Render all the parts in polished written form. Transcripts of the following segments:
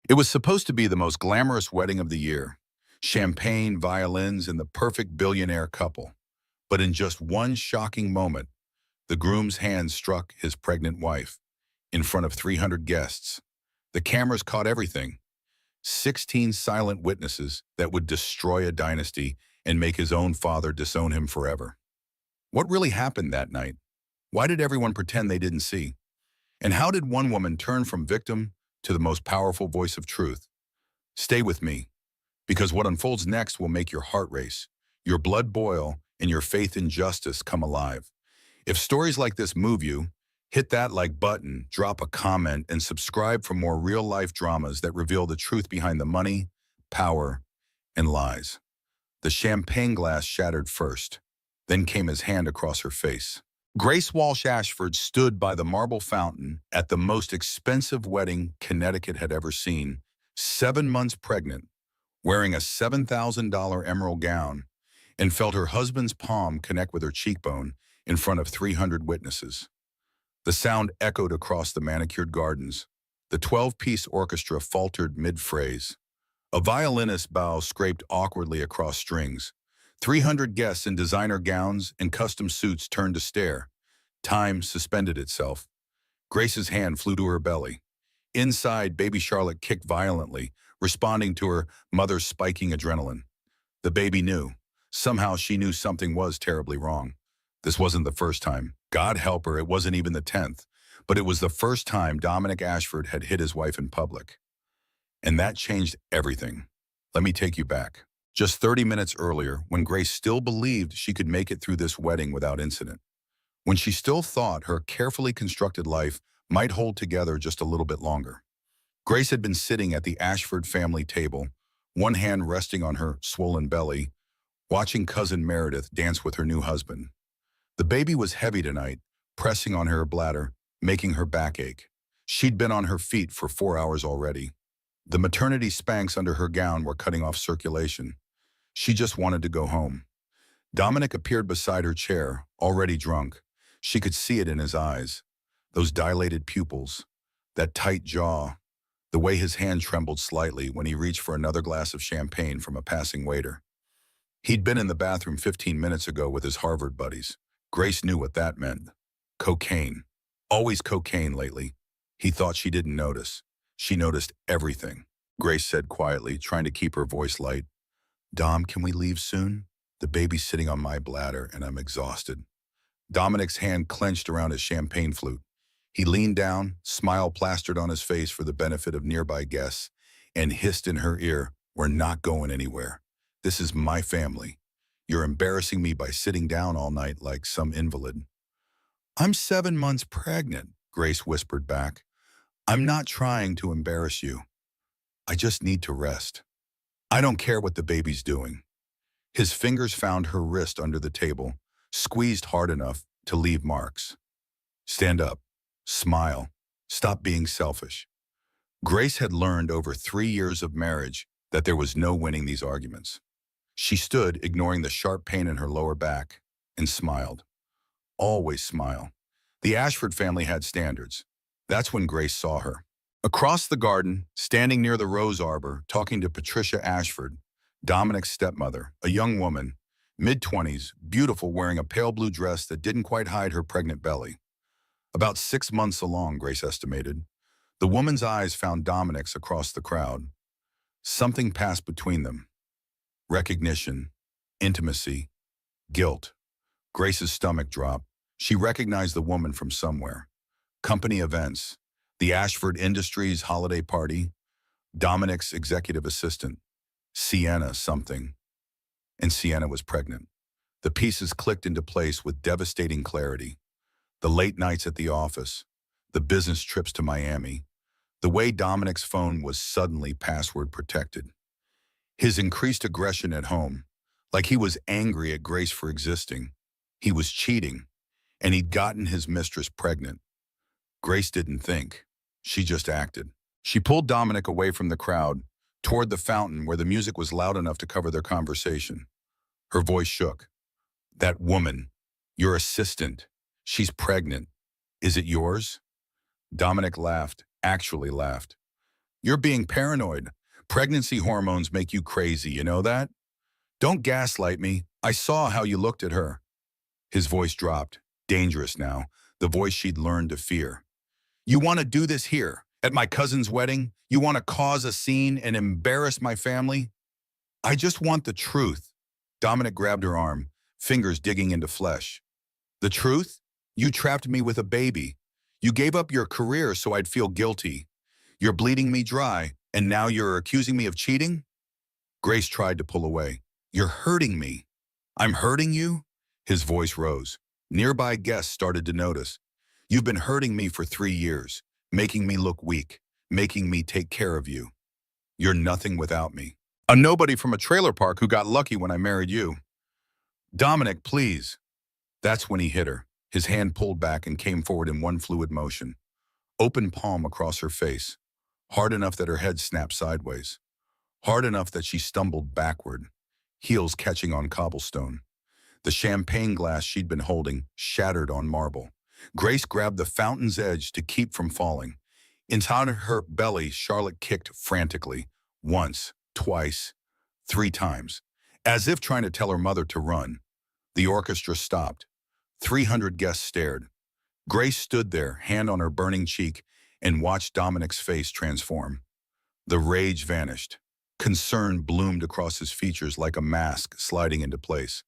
It was supposed to be the most glamorous wedding of the year. Champagne, violins, and the perfect billionaire couple. But in just one shocking moment, the groom's hand struck his pregnant wife in front of 300 guests. The cameras caught everything. 16 silent witnesses that would destroy a dynasty and make his own father disown him forever. What really happened that night? Why did everyone pretend they didn't see? And how did one woman turn from victim to the most powerful voice of truth? Stay with me, because what unfolds next will make your heart race, your blood boil, and your faith in justice come alive. If stories like this move you, hit that like button, drop a comment, and subscribe for more real-life dramas that reveal the truth behind the money, power, and lies. The champagne glass shattered first. Then came his hand across her face. Grace Walsh Ashford stood by the marble fountain at the most expensive wedding Connecticut had ever seen, 7 months pregnant, wearing a $7,000 emerald gown, and felt her husband's palm connect with her cheekbone in front of 300 witnesses. The sound echoed across the manicured gardens. The 12-piece orchestra faltered mid-phrase. A violinist's bow scraped awkwardly across strings. 300 guests in designer gowns and custom suits turned to stare. Time suspended itself. Grace's hand flew to her belly. Inside, baby Charlotte kicked violently, responding to her mother's spiking adrenaline. The baby knew. Somehow she knew something was terribly wrong. This wasn't the first time. God help her, it wasn't even the 10th. But it was the first time Dominic Ashford had hit his wife in public. And that changed everything. Let me take you back. Just 30 minutes earlier, when Grace still believed she could make it through this wedding without incident. When she still thought her carefully constructed life might hold together just a little bit longer. Grace had been sitting at the Ashford family table, one hand resting on her swollen belly, watching cousin Meredith dance with her new husband. The baby was heavy tonight, pressing on her bladder, making her back ache. She'd been on her feet for 4 hours already. The maternity Spanx under her gown were cutting off circulation. She just wanted to go home. Dominic appeared beside her chair, already drunk. She could see it in his eyes. Those dilated pupils, that tight jaw, the way his hand trembled slightly when he reached for another glass of champagne from a passing waiter. He'd been in the bathroom 15 minutes ago with his Harvard buddies. Grace knew what that meant. Cocaine. Always cocaine lately. He thought she didn't notice. She noticed everything. Grace said quietly, trying to keep her voice light. Dom, can we leave soon? The baby's sitting on my bladder and I'm exhausted. Dominic's hand clenched around his champagne flute. He leaned down, smile plastered on his face for the benefit of nearby guests, and hissed in her ear, we're not going anywhere. This is my family. You're embarrassing me by sitting down all night like some invalid. I'm 7 months pregnant, Grace whispered back. I'm not trying to embarrass you. I just need to rest. I don't care what the baby's doing. His fingers found her wrist under the table, squeezed hard enough to leave marks. Stand up. Smile. Stop being selfish. Grace had learned over 3 years of marriage that there was no winning these arguments. She stood, ignoring the sharp pain in her lower back, and smiled. Always smile. The Ashford family had standards. That's when Grace saw her. Across the garden, standing near the rose arbor, talking to Patricia Ashford, Dominic's stepmother, a young woman, mid-20s, beautiful, wearing a pale blue dress that didn't quite hide her pregnant belly. About 6 months along, Grace estimated. The woman's eyes found Dominic's across the crowd. Something passed between them. Recognition, intimacy, guilt. Grace's stomach dropped. She recognized the woman from somewhere. Company events, the Ashford Industries holiday party, Dominic's executive assistant, Sienna something. And Sienna was pregnant. The pieces clicked into place with devastating clarity. The late nights at the office, the business trips to Miami, the way Dominic's phone was suddenly password protected. His increased aggression at home, like he was angry at Grace for existing. He was cheating, and he'd gotten his mistress pregnant. Grace didn't think. She just acted. She pulled Dominic away from the crowd, toward the fountain where the music was loud enough to cover their conversation. Her voice shook. That woman, your assistant, she's pregnant. Is it yours? Dominic laughed, actually laughed. You're being paranoid. Pregnancy hormones make you crazy, you know that? Don't gaslight me. I saw how you looked at her. His voice dropped, dangerous now, the voice she'd learned to fear. You want to do this here, at my cousin's wedding? You want to cause a scene and embarrass my family? I just want the truth. Dominic grabbed her arm, fingers digging into flesh. The truth? You trapped me with a baby. You gave up your career so I'd feel guilty. You're bleeding me dry, and now you're accusing me of cheating? Grace tried to pull away. You're hurting me. I'm hurting you? His voice rose. Nearby guests started to notice. You've been hurting me for 3 years, making me look weak, making me take care of you. You're nothing without me. A nobody from a trailer park who got lucky when I married you. Dominic, please. That's when he hit her. His hand pulled back and came forward in one fluid motion. Open palm across her face, hard enough that her head snapped sideways, hard enough that she stumbled backward, heels catching on cobblestone. The champagne glass she'd been holding shattered on marble. Grace grabbed the fountain's edge to keep from falling. Inside her belly, Charlotte kicked frantically, once, twice, 3 times, as if trying to tell her mother to run. The orchestra stopped. 300 guests stared. Grace stood there, hand on her burning cheek, and watched Dominic's face transform. The rage vanished. Concern bloomed across his features like a mask sliding into place.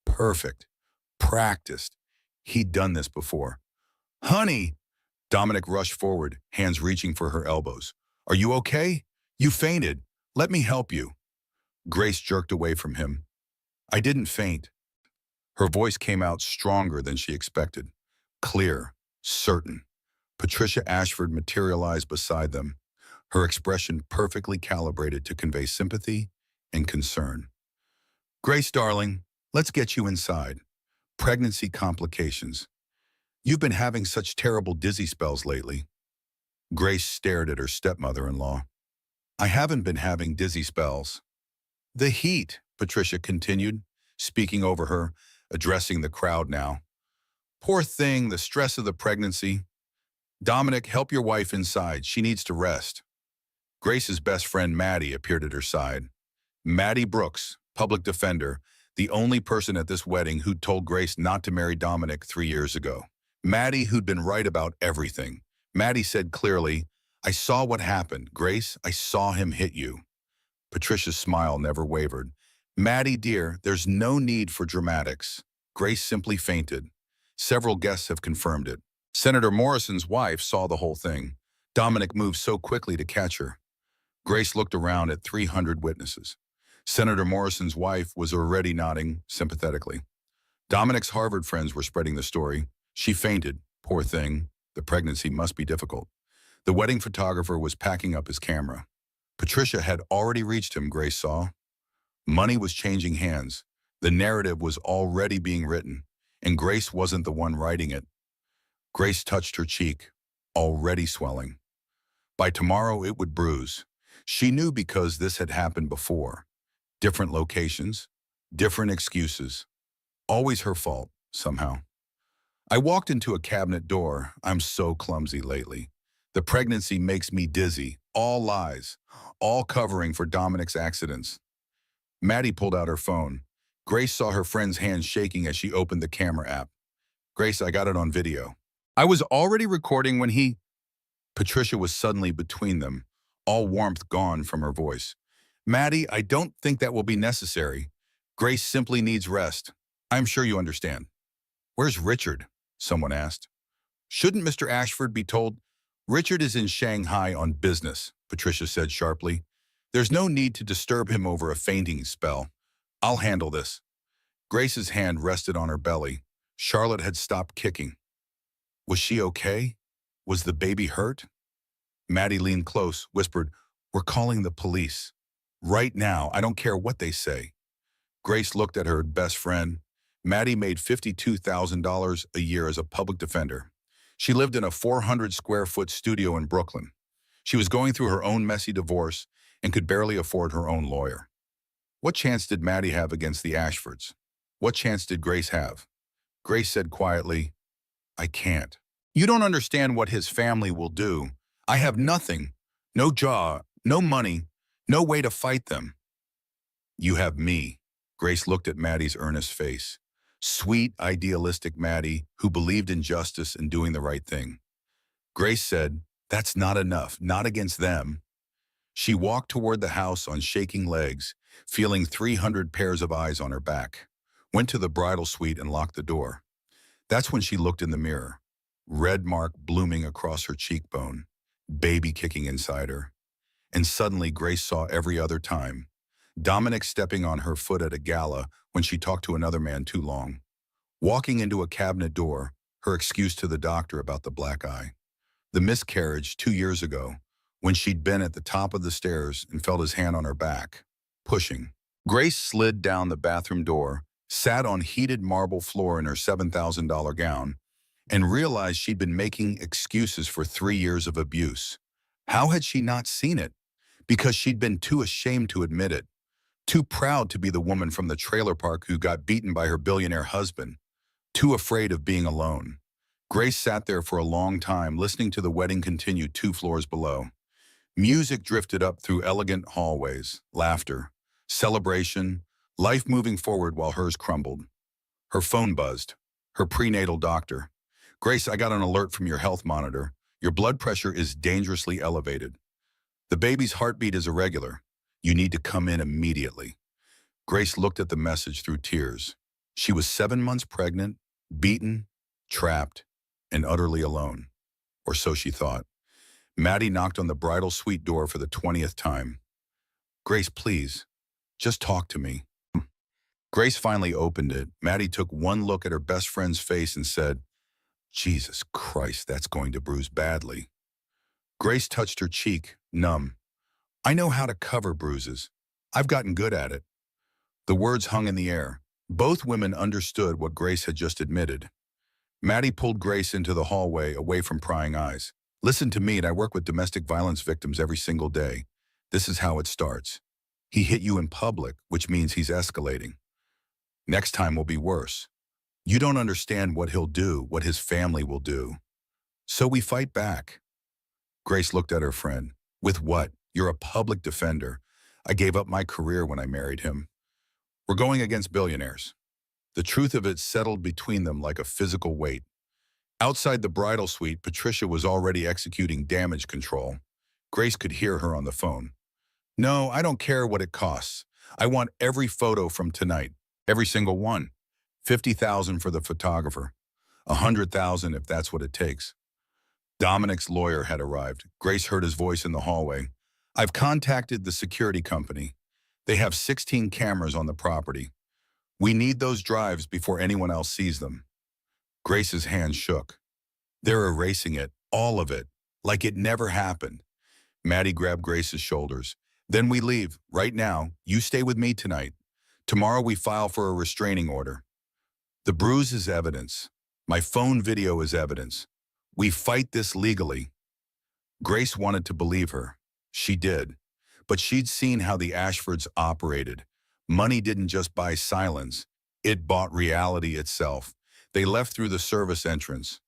Perfect. Practiced. He'd done this before. Honey! Dominic rushed forward, hands reaching for her elbows. Are you okay? You fainted. Let me help you. Grace jerked away from him. I didn't faint. Her voice came out stronger than she expected. Clear, certain. Patricia Ashford materialized beside them, her expression perfectly calibrated to convey sympathy and concern. Grace, darling, let's get you inside. Pregnancy complications. You've been having such terrible dizzy spells lately. Grace stared at her stepmother-in-law. I haven't been having dizzy spells. The heat, Patricia continued, speaking over her, addressing the crowd now. Poor thing, the stress of the pregnancy. Dominic, help your wife inside. She needs to rest. Grace's best friend, Maddie, appeared at her side. Maddie Brooks, public defender, the only person at this wedding who'd told Grace not to marry Dominic 3 years ago. Maddie, who'd been right about everything. Maddie said clearly, I saw what happened. Grace, I saw him hit you. Patricia's smile never wavered. Maddie, dear, there's no need for dramatics. Grace simply fainted. Several guests have confirmed it. Senator Morrison's wife saw the whole thing. Dominic moved so quickly to catch her. Grace looked around at 300 witnesses. Senator Morrison's wife was already nodding sympathetically. Dominic's Harvard friends were spreading the story. She fainted, poor thing. The pregnancy must be difficult. The wedding photographer was packing up his camera. Patricia had already reached him, Grace saw. Money was changing hands. The narrative was already being written, and Grace wasn't the one writing it. Grace touched her cheek, already swelling. By tomorrow, it would bruise. She knew because this had happened before. Different locations, different excuses. Always her fault, somehow. I walked into a cabinet door. I'm so clumsy lately. The pregnancy makes me dizzy. All lies. All covering for Dominic's accidents. Maddie pulled out her phone. Grace saw her friend's hand shaking as she opened the camera app. Grace, I got it on video. I was already recording when he... Patricia was suddenly between them, all warmth gone from her voice. Maddie, I don't think that will be necessary. Grace simply needs rest. I'm sure you understand. Where's Richard? Someone asked. Shouldn't Mr. Ashford be told? Richard is in Shanghai on business, Patricia said sharply. There's no need to disturb him over a fainting spell. I'll handle this. Grace's hand rested on her belly. Charlotte had stopped kicking. Was she okay? Was the baby hurt? Maddie leaned close, whispered, We're calling the police. Right now, I don't care what they say. Grace looked at her best friend. Maddie made $52,000 a year as a public defender. She lived in a 400-square-foot studio in Brooklyn. She was going through her own messy divorce and could barely afford her own lawyer. What chance did Maddie have against the Ashfords? What chance did Grace have? Grace said quietly, I can't. You don't understand what his family will do. I have nothing. No job. No money, no way to fight them. You have me. Grace looked at Maddie's earnest face. Sweet, idealistic Maddie who believed in justice and doing the right thing. Grace said, that's not enough, not against them. She walked toward the house on shaking legs, feeling 300 pairs of eyes on her back. Went to the bridal suite and locked the door. That's when she looked in the mirror. Red mark blooming across her cheekbone, baby kicking inside her. And suddenly Grace saw every other time. Dominic stepping on her foot at a gala when she talked to another man too long. Walking into a cabinet door, her excuse to the doctor about the black eye. The miscarriage 2 years ago, when she'd been at the top of the stairs and felt his hand on her back, pushing. Grace slid down the bathroom door, sat on heated marble floor in her $7,000 gown, and realized she'd been making excuses for 3 years of abuse. How had she not seen it? Because she'd been too ashamed to admit it. Too proud to be the woman from the trailer park who got beaten by her billionaire husband. Too afraid of being alone. Grace sat there for a long time, listening to the wedding continue 2 floors below. Music drifted up through elegant hallways, laughter, celebration, life moving forward while hers crumbled. Her phone buzzed. Her prenatal doctor. Grace, I got an alert from your health monitor. Your blood pressure is dangerously elevated. The baby's heartbeat is irregular. You need to come in immediately. Grace looked at the message through tears. She was 7 months pregnant, beaten, trapped, and utterly alone. Or so she thought. Maddie knocked on the bridal suite door for the 20th time. Grace, please, just talk to me. Grace finally opened it. Maddie took one look at her best friend's face and said, Jesus Christ, that's going to bruise badly. Grace touched her cheek, numb. I know how to cover bruises. I've gotten good at it. The words hung in the air. Both women understood what Grace had just admitted. Maddie pulled Grace into the hallway, away from prying eyes. Listen to me, and I work with domestic violence victims every single day. This is how it starts. He hit you in public, which means he's escalating. Next time will be worse. You don't understand what he'll do, what his family will do. So we fight back. Grace looked at her friend. With what? You're a public defender. I gave up my career when I married him. We're going against billionaires. The truth of it settled between them like a physical weight. Outside the bridal suite, Patricia was already executing damage control. Grace could hear her on the phone. No, I don't care what it costs. I want every photo from tonight. Every single one. $50,000 for the photographer. $100,000 if that's what it takes. Dominic's lawyer had arrived. Grace heard his voice in the hallway. I've contacted the security company. They have 16 cameras on the property. We need those drives before anyone else sees them. Grace's hand shook. They're erasing it, all of it, like it never happened. Maddie grabbed Grace's shoulders. Then we leave, right now. You stay with me tonight. Tomorrow we file for a restraining order. The bruise is evidence. My phone video is evidence. We fight this legally. Grace wanted to believe her. She did. But she'd seen how the Ashfords operated. Money didn't just buy silence. It bought reality itself. They left through the service entrance.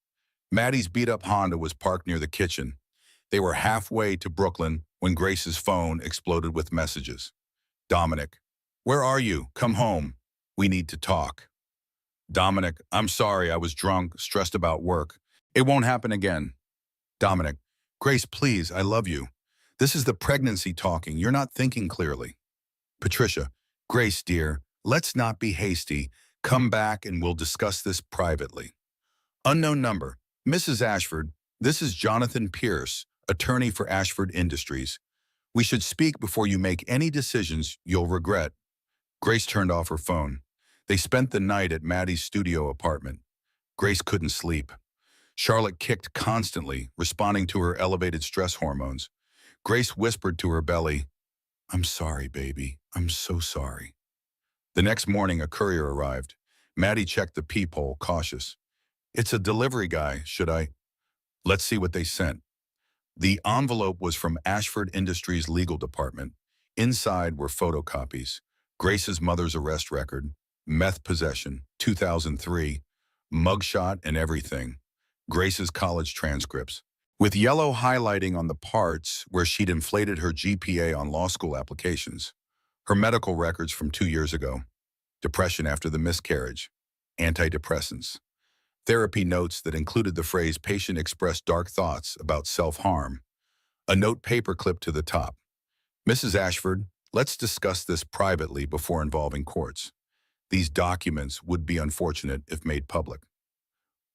Maddie's beat-up Honda was parked near the kitchen. They were halfway to Brooklyn when Grace's phone exploded with messages. Dominic, where are you? Come home. We need to talk. Dominic, I'm sorry, I was drunk, stressed about work. It won't happen again. Dominic, Grace, please, I love you. This is the pregnancy talking. You're not thinking clearly. Patricia, Grace, dear, let's not be hasty. Come back and we'll discuss this privately. Unknown number. Mrs. Ashford, this is Jonathan Pierce, attorney for Ashford Industries. We should speak before you make any decisions you'll regret. Grace turned off her phone. They spent the night at Maddie's studio apartment. Grace couldn't sleep. Charlotte kicked constantly, responding to her elevated stress hormones. Grace whispered to her belly, I'm sorry, baby. I'm so sorry. The next morning, a courier arrived. Maddie checked the peephole, cautious. It's a delivery guy, should I? Let's see what they sent. The envelope was from Ashford Industries' legal department. Inside were photocopies. Grace's mother's arrest record, meth possession, 2003, mugshot and everything. Grace's college transcripts. with yellow highlighting on the parts where she'd inflated her GPA on law school applications, her medical records from 2 years ago, depression after the miscarriage, antidepressants, therapy notes that included the phrase patient expressed dark thoughts about self-harm, a note paper clipped to the top. Mrs. Ashford, let's discuss this privately before involving courts. These documents would be unfortunate if made public.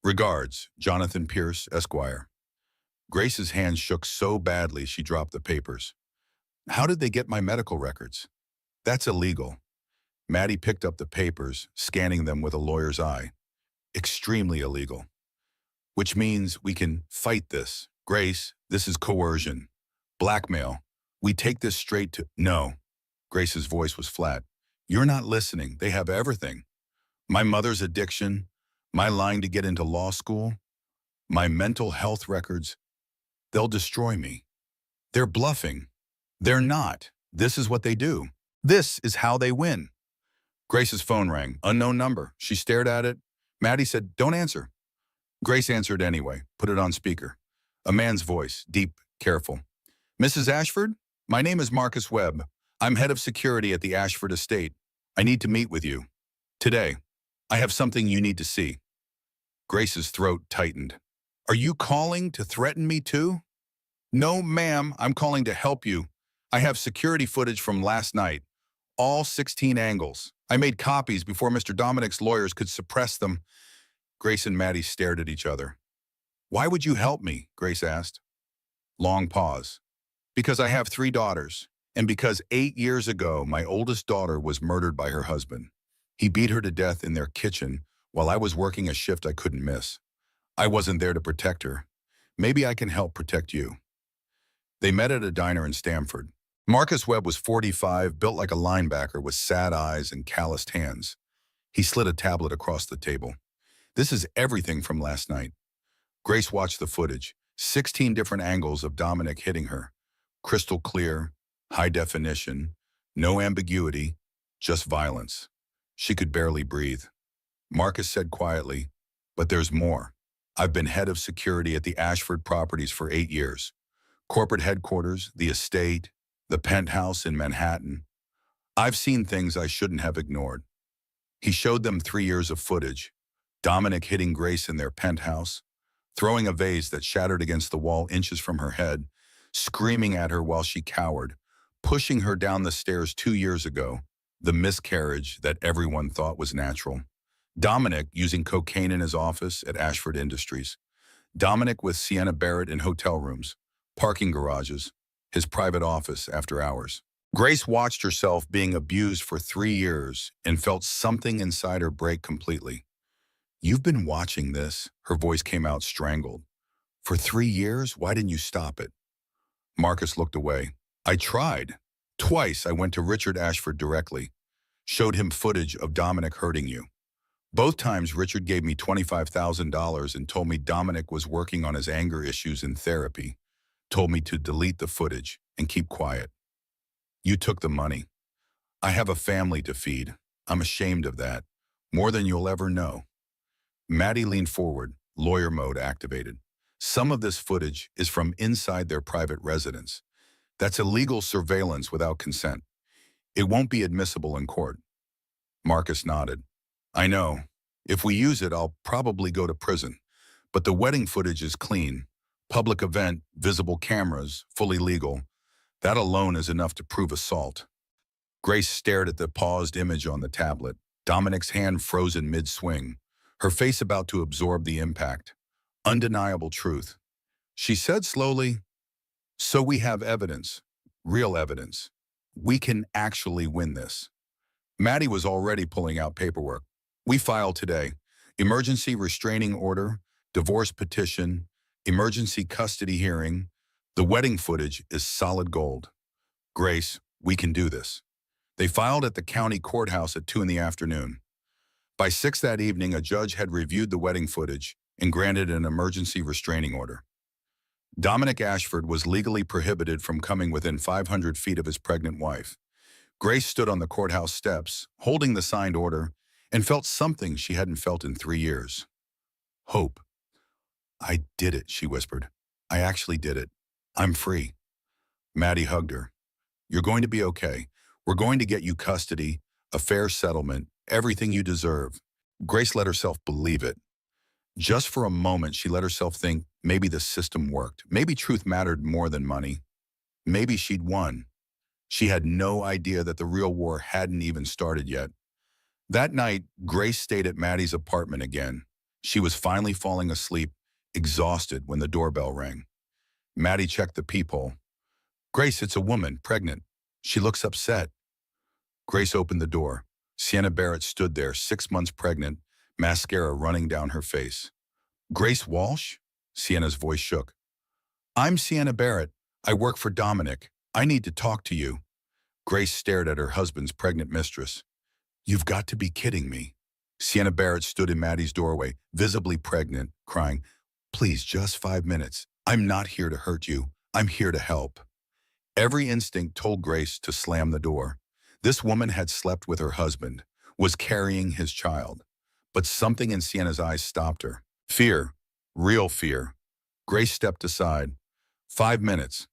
Regards, Jonathan Pierce, Esquire. Grace's hand shook so badly she dropped the papers. How did they get my medical records? That's illegal. Maddie picked up the papers, scanning them with a lawyer's eye. Extremely illegal. Which means we can fight this. Grace, this is coercion. Blackmail. We take this straight to— No. Grace's voice was flat. You're not listening. They have everything. My mother's addiction, my lying to get into law school, my mental health records. They'll destroy me. They're bluffing. They're not. This is what they do. This is how they win. Grace's phone rang. Unknown number. She stared at it. Maddie said, "Don't answer." Grace answered anyway, put it on speaker. A man's voice, deep, careful. "Mrs. Ashford? My name is Marcus Webb. I'm head of security at the Ashford estate. I need to meet with you. Today. I have something you need to see." Grace's throat tightened. "Are you calling to threaten me too?" "No, ma'am, I'm calling to help you. I have security footage from last night. All 16 angles. I made copies before Mr. Dominic's lawyers could suppress them." Grace and Maddie stared at each other. "Why would you help me?" Grace asked. Long pause. "Because I have 3 daughters, and because 8 years ago my oldest daughter was murdered by her husband. He beat her to death in their kitchen while I was working a shift I couldn't miss. I wasn't there to protect her. Maybe I can help protect you." They met at a diner in Stamford. Marcus Webb was 45, built like a linebacker with sad eyes and calloused hands. He slid a tablet across the table. "This is everything from last night." Grace watched the footage, 16 different angles of Dominic hitting her. Crystal clear, high definition, no ambiguity, just violence. She could barely breathe. Marcus said quietly, "But there's more. I've been head of security at the Ashford properties for 8 years. Corporate headquarters, the estate, the penthouse in Manhattan. I've seen things I shouldn't have ignored." He showed them 3 years of footage. Dominic hitting Grace in their penthouse, throwing a vase that shattered against the wall inches from her head, screaming at her while she cowered, pushing her down the stairs 2 years ago, the miscarriage that everyone thought was natural. Dominic using cocaine in his office at Ashford Industries. Dominic with Sienna Barrett in hotel rooms, parking garages, his private office after hours. Grace watched herself being abused for 3 years and felt something inside her break completely. "You've been watching this," her voice came out strangled. "For 3 years? Why didn't you stop it?" Marcus looked away. "I tried. Twice I went to Richard Ashford directly, showed him footage of Dominic hurting you. Both times Richard gave me $25,000 and told me Dominic was working on his anger issues in therapy, told me to delete the footage and keep quiet. You took the money. I have a family to feed. I'm ashamed of that, more than you'll ever know." Maddie leaned forward, lawyer mode activated. "Some of this footage is from inside their private residence. That's illegal surveillance without consent. It won't be admissible in court." Marcus nodded. "I know. If we use it, I'll probably go to prison. But the wedding footage is clean. Public event, visible cameras, fully legal. That alone is enough to prove assault." Grace stared at the paused image on the tablet, Dominic's hand frozen mid-swing, her face about to absorb the impact. Undeniable truth. She said slowly, "So we have evidence, real evidence. We can actually win this." Maddie was already pulling out paperwork. "We filed today. Emergency restraining order, divorce petition, emergency custody hearing. The wedding footage is solid gold. Grace, we can do this." They filed at the county courthouse at 2 in the afternoon. By 6 that evening, a judge had reviewed the wedding footage and granted an emergency restraining order. Dominic Ashford was legally prohibited from coming within 500 feet of his pregnant wife. Grace stood on the courthouse steps, holding the signed order, and felt something she hadn't felt in 3 years. Hope. "I did it," she whispered. I actually did it. I'm free. Maddie hugged her. You're going to be okay. We're going to get you custody, a fair settlement, everything you deserve. Grace let herself believe it. Just for a moment, she let herself think maybe the system worked. Maybe truth mattered more than money. Maybe she'd won. She had no idea that the real war hadn't even started yet. That night, Grace stayed at Maddie's apartment again. She was finally falling asleep, exhausted when the doorbell rang. Maddie checked the peephole. Grace, it's a woman, pregnant. She looks upset. Grace opened the door. Sienna Barrett stood there, 6 months pregnant, mascara running down her face. Grace Walsh? Sienna's voice shook. I'm Sienna Barrett. I work for Dominic. I need to talk to you. Grace stared at her husband's pregnant mistress. You've got to be kidding me. Sienna Barrett stood in Maddie's doorway, visibly pregnant, crying, Please, just 5 minutes. I'm not here to hurt you. I'm here to help. Every instinct told Grace to slam the door. This woman had slept with her husband, was carrying his child. But something in Sienna's eyes stopped her. Fear. Real fear. Grace stepped aside. 5 minutes.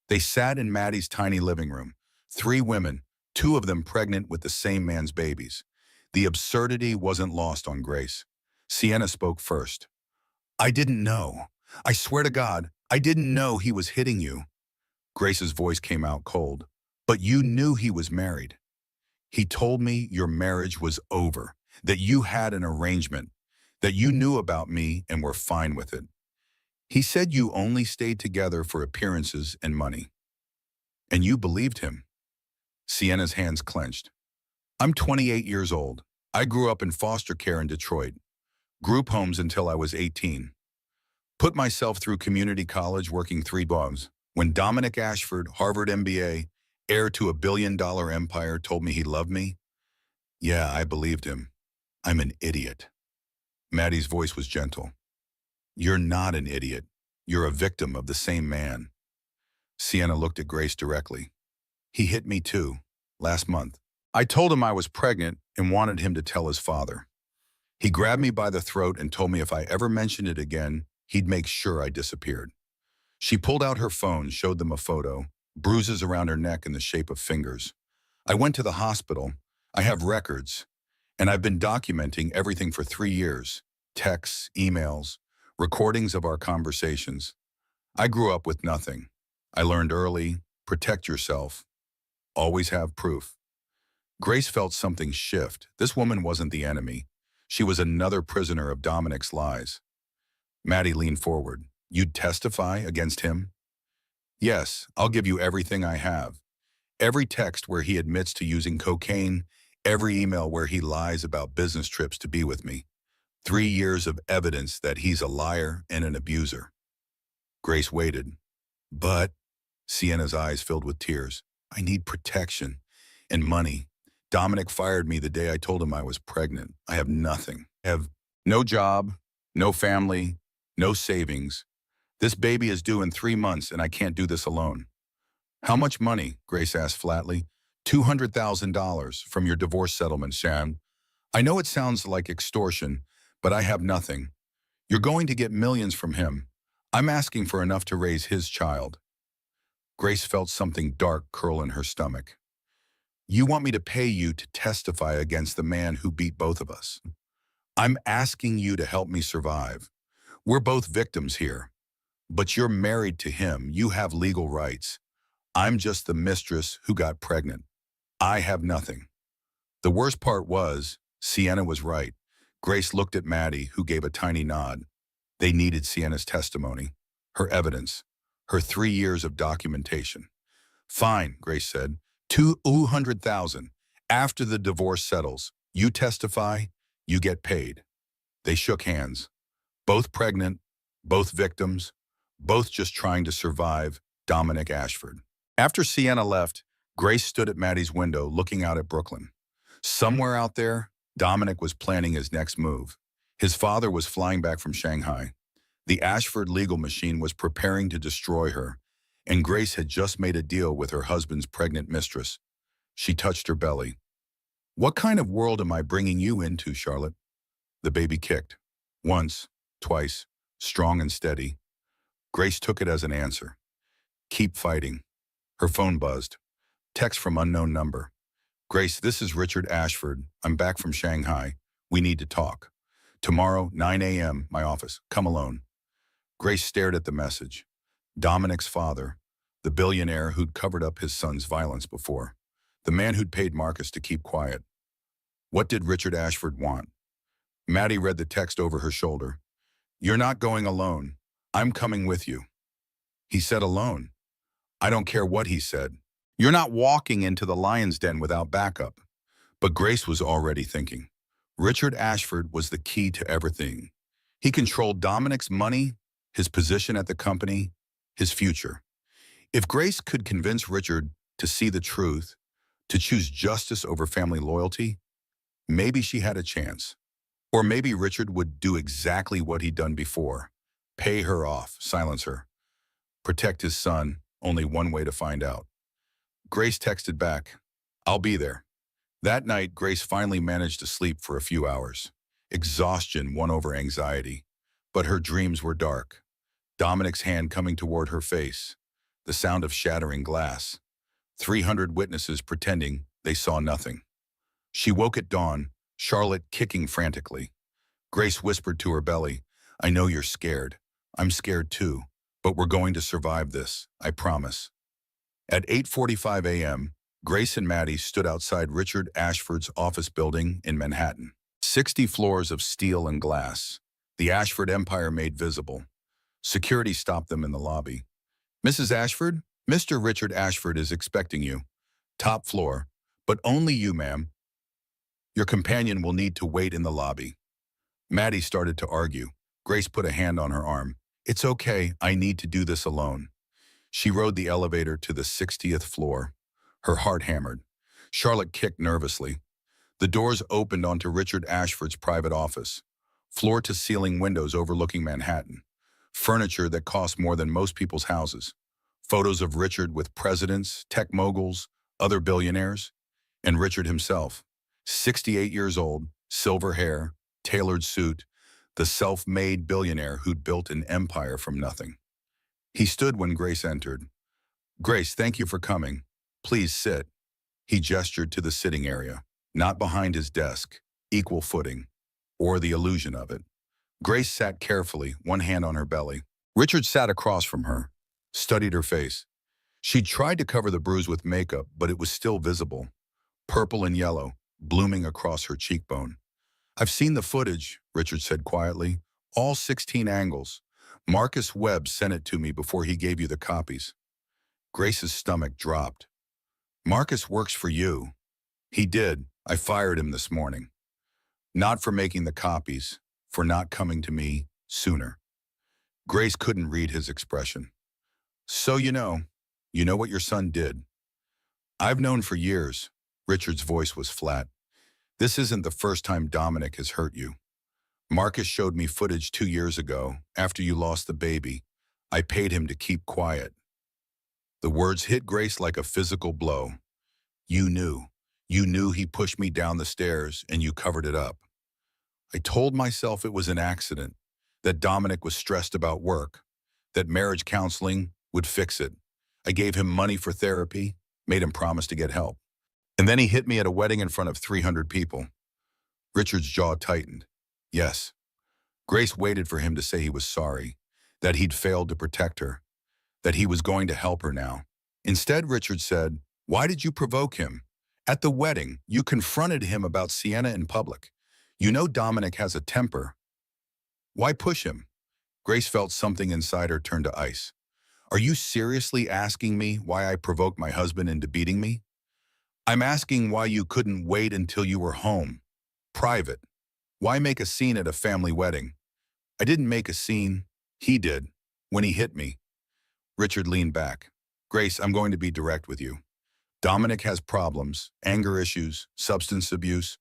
They sat in Maddie's tiny living room. 3 women, 2 of them pregnant with the same man's babies. The absurdity wasn't lost on Grace. Sienna spoke first. I didn't know. I swear to God, I didn't know he was hitting you. Grace's voice came out cold. But you knew he was married. He told me your marriage was over, that you had an arrangement, that you knew about me and were fine with it. He said you only stayed together for appearances and money. And you believed him. Sienna's hands clenched. I'm 28 years old. I grew up in foster care in Detroit. Group homes until I was 18. Put myself through community college working 3 jobs. When Dominic Ashford, Harvard MBA, heir to a billion-dollar empire, told me he loved me, yeah, I believed him. I'm an idiot. Maddie's voice was gentle. You're not an idiot. You're a victim of the same man. Sienna looked at Grace directly. He hit me too, last month. I told him I was pregnant and wanted him to tell his father. He grabbed me by the throat and told me if I ever mentioned it again, he'd make sure I disappeared. She pulled out her phone, showed them a photo, bruises around her neck in the shape of fingers. I went to the hospital. I have records, and I've been documenting everything for 3 years. Texts, emails, recordings of our conversations. I grew up with nothing. I learned early, protect yourself. Always have proof. Grace felt something shift. This woman wasn't the enemy. She was another prisoner of Dominic's lies. Maddie leaned forward. You'd testify against him? Yes, I'll give you everything I have. Every text where he admits to using cocaine, every email where he lies about business trips to be with me. 3 years of evidence that he's a liar and an abuser. Grace waited. But, Sienna's eyes filled with tears, I need protection and money. Dominic fired me the day I told him I was pregnant. I have nothing. I have no job, no family, no savings. This baby is due in 3 months and I can't do this alone. How much money? Grace asked flatly. $200,000 from your divorce settlement, Sam. I know it sounds like extortion, but I have nothing. You're going to get millions from him. I'm asking for enough to raise his child. Grace felt something dark curl in her stomach. You want me to pay you to testify against the man who beat both of us. I'm asking you to help me survive. We're both victims here. But you're married to him. You have legal rights. I'm just the mistress who got pregnant. I have nothing. The worst part was, Sienna was right. Grace looked at Maddie, who gave a tiny nod. They needed Sienna's testimony, her evidence, her 3 years of documentation. Fine, Grace said. 200,000. After the divorce settles, you testify, you get paid. They shook hands. Both pregnant, both victims, both just trying to survive Dominic Ashford. After Sienna left, Grace stood at Maddie's window looking out at Brooklyn. Somewhere out there, Dominic was planning his next move. His father was flying back from Shanghai. The Ashford legal machine was preparing to destroy her, and Grace had just made a deal with her husband's pregnant mistress. She touched her belly. What kind of world am I bringing you into, Charlotte? The baby kicked. Once, twice, strong and steady. Grace took it as an answer. Keep fighting. Her phone buzzed. Text from unknown number. Grace, this is Richard Ashford. I'm back from Shanghai. We need to talk. Tomorrow, 9 a.m., my office. Come alone. Grace stared at the message. Dominic's father, the billionaire who'd covered up his son's violence before. The man who'd paid Marcus to keep quiet. What did Richard Ashford want? Maddie read the text over her shoulder. You're not going alone. I'm coming with you. He said alone. I don't care what he said. You're not walking into the lion's den without backup. But Grace was already thinking. Richard Ashford was the key to everything. He controlled Dominic's money, his position at the company, his future. If Grace could convince Richard to see the truth, to choose justice over family loyalty, maybe she had a chance. Or maybe Richard would do exactly what he'd done before. Pay her off, silence her. Protect his son, only one way to find out. Grace texted back, I'll be there. That night, Grace finally managed to sleep for a few hours. Exhaustion won over anxiety. But her dreams were dark. Dominic's hand coming toward her face. The sound of shattering glass. 300 witnesses pretending they saw nothing. She woke at dawn, Charlotte kicking frantically. Grace whispered to her belly, I know you're scared. I'm scared too. But we're going to survive this, I promise. At 8:45 a.m., Grace and Maddie stood outside Richard Ashford's office building in Manhattan. 60 floors of steel and glass. The Ashford empire made visible. Security stopped them in the lobby. Mrs. Ashford, Mr. Richard Ashford is expecting you. Top floor, but only you, ma'am. Your companion will need to wait in the lobby. Maddie started to argue. Grace put a hand on her arm. It's okay, I need to do this alone. She rode the elevator to the 60th floor. Her heart hammered. Charlotte kicked nervously. The doors opened onto Richard Ashford's private office. Floor-to-ceiling windows overlooking Manhattan. Furniture that cost more than most people's houses. Photos of Richard with presidents, tech moguls, other billionaires. And Richard himself. 68 years old, silver hair, tailored suit, the self-made billionaire who'd built an empire from nothing. He stood when Grace entered. Grace, thank you for coming. Please sit. He gestured to the sitting area, not behind his desk, equal footing, or the illusion of it. Grace sat carefully, one hand on her belly. Richard sat across from her, studied her face. She tried to cover the bruise with makeup, but it was still visible, purple and yellow, blooming across her cheekbone. I've seen the footage, Richard said quietly, all 16 angles. Marcus Webb sent it to me before he gave you the copies. Grace's stomach dropped. Marcus works for you. He did. I fired him this morning. Not for making the copies, for not coming to me sooner. Grace couldn't read his expression. So you know what your son did. I've known for years. Richard's voice was flat. This isn't the first time Dominic has hurt you. Marcus showed me footage 2 years ago, after you lost the baby. I paid him to keep quiet. The words hit Grace like a physical blow. You knew he pushed me down the stairs and you covered it up. I told myself it was an accident, that Dominic was stressed about work, that marriage counseling would fix it. I gave him money for therapy, made him promise to get help. And then he hit me at a wedding in front of 300 people. Richard's jaw tightened. Yes. Grace waited for him to say he was sorry, that he'd failed to protect her, that he was going to help her now. Instead, Richard said, why did you provoke him? At the wedding, you confronted him about Sienna in public. You know Dominic has a temper. Why push him? Grace felt something inside her turn to ice. Are you seriously asking me why I provoked my husband into beating me? I'm asking why you couldn't wait until you were home. Private. Why make a scene at a family wedding? I didn't make a scene. He did. When he hit me. Richard leaned back. Grace, I'm going to be direct with you. Dominic has problems, anger issues, substance abuse.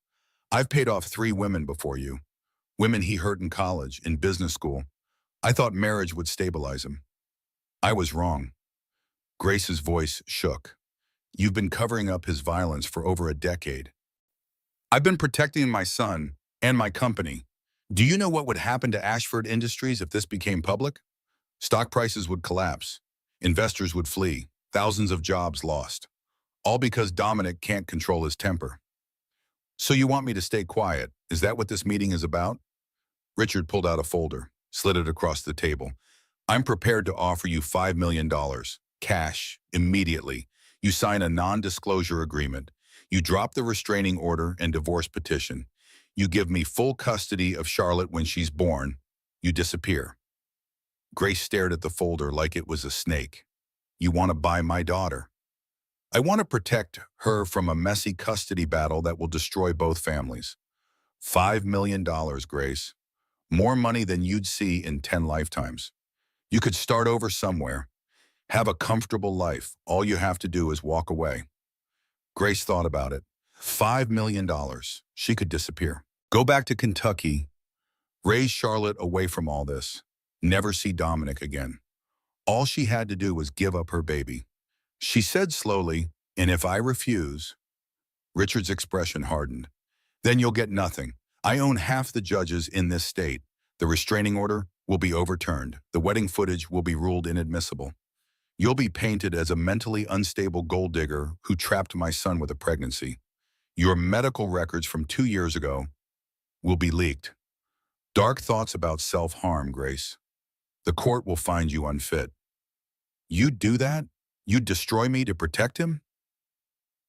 I've paid off 3 women before you. Women he hurt in college, in business school. I thought marriage would stabilize him. I was wrong. Grace's voice shook. You've been covering up his violence for over a decade. I've been protecting my son and my company. Do you know what would happen to Ashford Industries if this became public? Stock prices would collapse. Investors would flee. Thousands of jobs lost. All because Dominic can't control his temper. So you want me to stay quiet? Is that what this meeting is about? Richard pulled out a folder, slid it across the table. I'm prepared to offer you $5 million, cash, immediately. You sign a non-disclosure agreement. You drop the restraining order and divorce petition. You give me full custody of Charlotte when she's born. You disappear. Grace stared at the folder like it was a snake. You want to buy my daughter? I want to protect her from a messy custody battle that will destroy both families. $5 million, Grace. More money than you'd see in 10 lifetimes. You could start over somewhere. Have a comfortable life. All you have to do is walk away. Grace thought about it. $5 million. She could disappear. Go back to Kentucky. Raise Charlotte away from all this. Never see Dominic again. All she had to do was give up her baby. She said slowly, and if I refuse, Richard's expression hardened. Then you'll get nothing. I own half the judges in this state. The restraining order will be overturned. The wedding footage will be ruled inadmissible. You'll be painted as a mentally unstable gold digger who trapped my son with a pregnancy. Your medical records from 2 years ago will be leaked. Dark thoughts about self-harm, Grace. The court will find you unfit. You'd do that? You'd destroy me to protect him?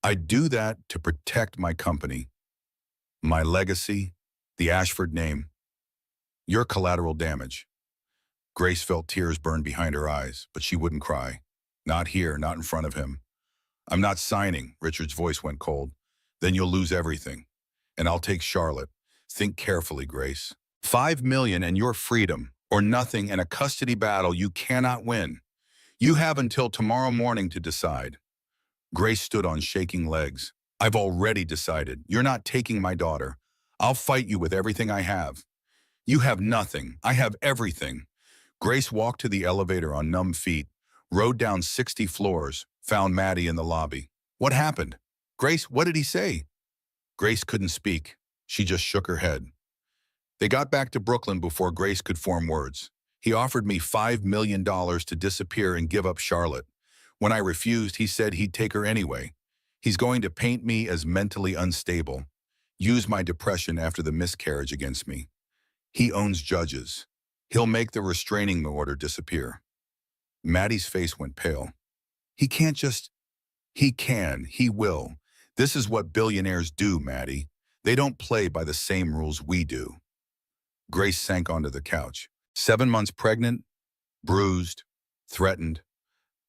I'd do that to protect my company, my legacy, the Ashford name. Your collateral damage. Grace felt tears burn behind her eyes, but she wouldn't cry. Not here, not in front of him. I'm not signing, Richard's voice went cold. Then you'll lose everything. And I'll take Charlotte. Think carefully, Grace. $5 million and your freedom, or nothing and a custody battle you cannot win. You have until tomorrow morning to decide. Grace stood on shaking legs. I've already decided. You're not taking my daughter. I'll fight you with everything I have. You have nothing. I have everything. Grace walked to the elevator on numb feet, rode down 60 floors, found Maddie in the lobby. What happened? Grace, what did he say? Grace couldn't speak. She just shook her head. They got back to Brooklyn before Grace could form words. He offered me $5 million to disappear and give up Charlotte. When I refused, he said he'd take her anyway. He's going to paint me as mentally unstable, use my depression after the miscarriage against me. He owns judges. He'll make the restraining order disappear. Maddie's face went pale. He can't just... He can. He will. This is what billionaires do, Maddie. They don't play by the same rules we do. Grace sank onto the couch. 7 months pregnant, bruised, threatened,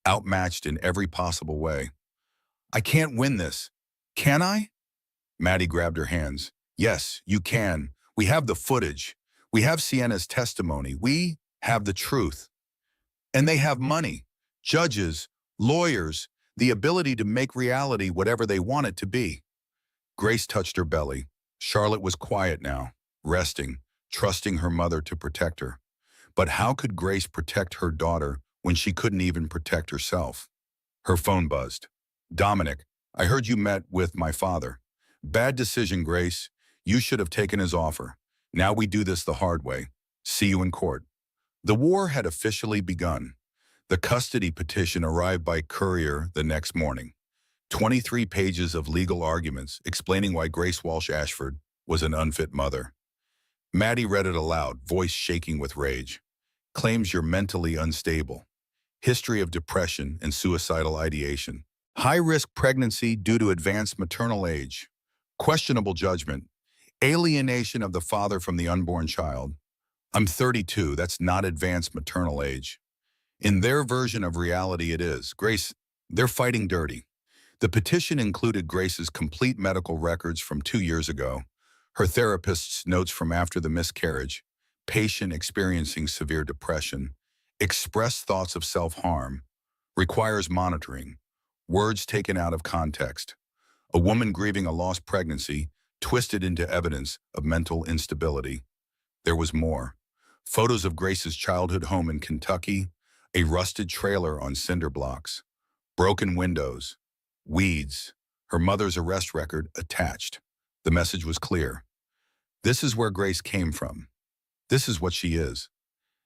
outmatched in every possible way. I can't win this. Can I? Maddie grabbed her hands. Yes, you can. We have the footage. We have Sienna's testimony. We have the truth. And they have money, judges, lawyers, the ability to make reality whatever they want it to be. Grace touched her belly. Charlotte was quiet now, resting, trusting her mother to protect her. But how could Grace protect her daughter when she couldn't even protect herself? Her phone buzzed. Dominic, I heard you met with my father. Bad decision, Grace. You should have taken his offer. Now we do this the hard way. See you in court. The war had officially begun. The custody petition arrived by courier the next morning. 23 pages of legal arguments explaining why Grace Walsh Ashford was an unfit mother. Maddie read it aloud, voice shaking with rage. Claims you're mentally unstable. History of depression and suicidal ideation. High-risk pregnancy due to advanced maternal age. Questionable judgment. Alienation of the father from the unborn child. I'm 32, that's not advanced maternal age. In their version of reality it is. Grace, they're fighting dirty. The petition included Grace's complete medical records from 2 years ago, her therapist's notes from after the miscarriage, patient experiencing severe depression, expressed thoughts of self-harm, requires monitoring, words taken out of context, a woman grieving a lost pregnancy twisted into evidence of mental instability. There was more. Photos of Grace's childhood home in Kentucky, a rusted trailer on cinder blocks, broken windows, weeds, her mother's arrest record attached. The message was clear. This is where Grace came from. This is what she is.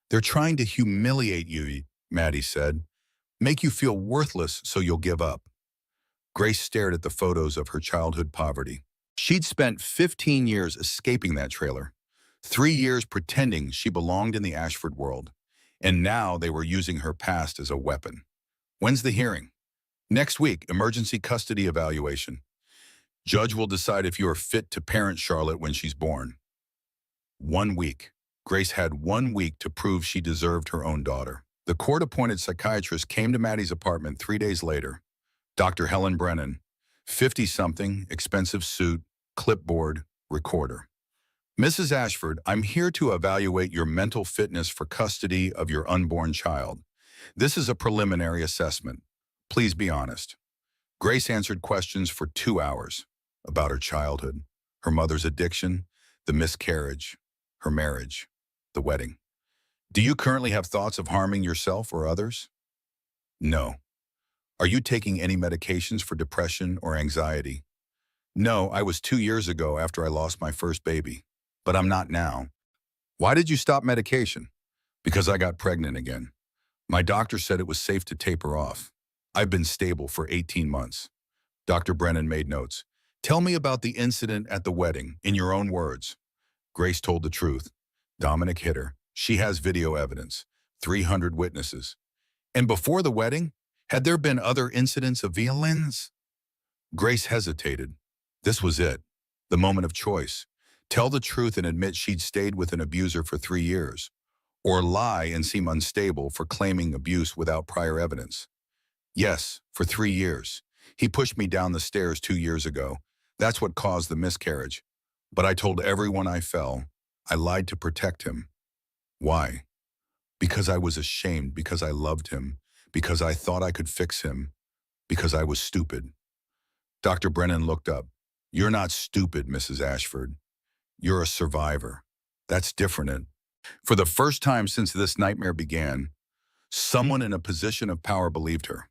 They're trying to humiliate you, Maddie said. Make you feel worthless so you'll give up. Grace stared at the photos of her childhood poverty. She'd spent 15 years escaping that trailer, 3 years pretending she belonged in the Ashford world, and now they were using her past as a weapon. When's the hearing? Next week, emergency custody evaluation. Judge will decide if you are fit to parent Charlotte when she's born. 1 week. Grace had 1 week to prove she deserved her own daughter. The court-appointed psychiatrist came to Maddie's apartment 3 days later. Dr. Helen Brennan, 50-something, expensive suit, clipboard, recorder. Mrs. Ashford, I'm here to evaluate your mental fitness for custody of your unborn child. This is a preliminary assessment. Please be honest. Grace answered questions for 2 hours about her childhood, her mother's addiction, the miscarriage, her marriage, the wedding. Do you currently have thoughts of harming yourself or others? No. Are you taking any medications for depression or anxiety? No, I was 2 years ago after I lost my first baby, but I'm not now. Why did you stop medication? Because I got pregnant again. My doctor said it was safe to taper off. I've been stable for 18 months. Dr. Brennan made notes. Tell me about the incident at the wedding, in your own words. Grace told the truth. Dominic hit her. She has video evidence, 300 witnesses. And before the wedding, had there been other incidents of violence? Grace hesitated. This was it, the moment of choice. Tell the truth and admit she'd stayed with an abuser for 3 years, or lie and seem unstable for claiming abuse without prior evidence. Yes, for 3 years. He pushed me down the stairs 2 years ago. That's what caused the miscarriage. But I told everyone I fell. I lied to protect him. Why? Because I was ashamed, because I loved him, because I thought I could fix him, because I was stupid. Dr. Brennan looked up. You're not stupid, Mrs. Ashford. You're a survivor. That's different. For the first time since this nightmare began, someone in a position of power believed her.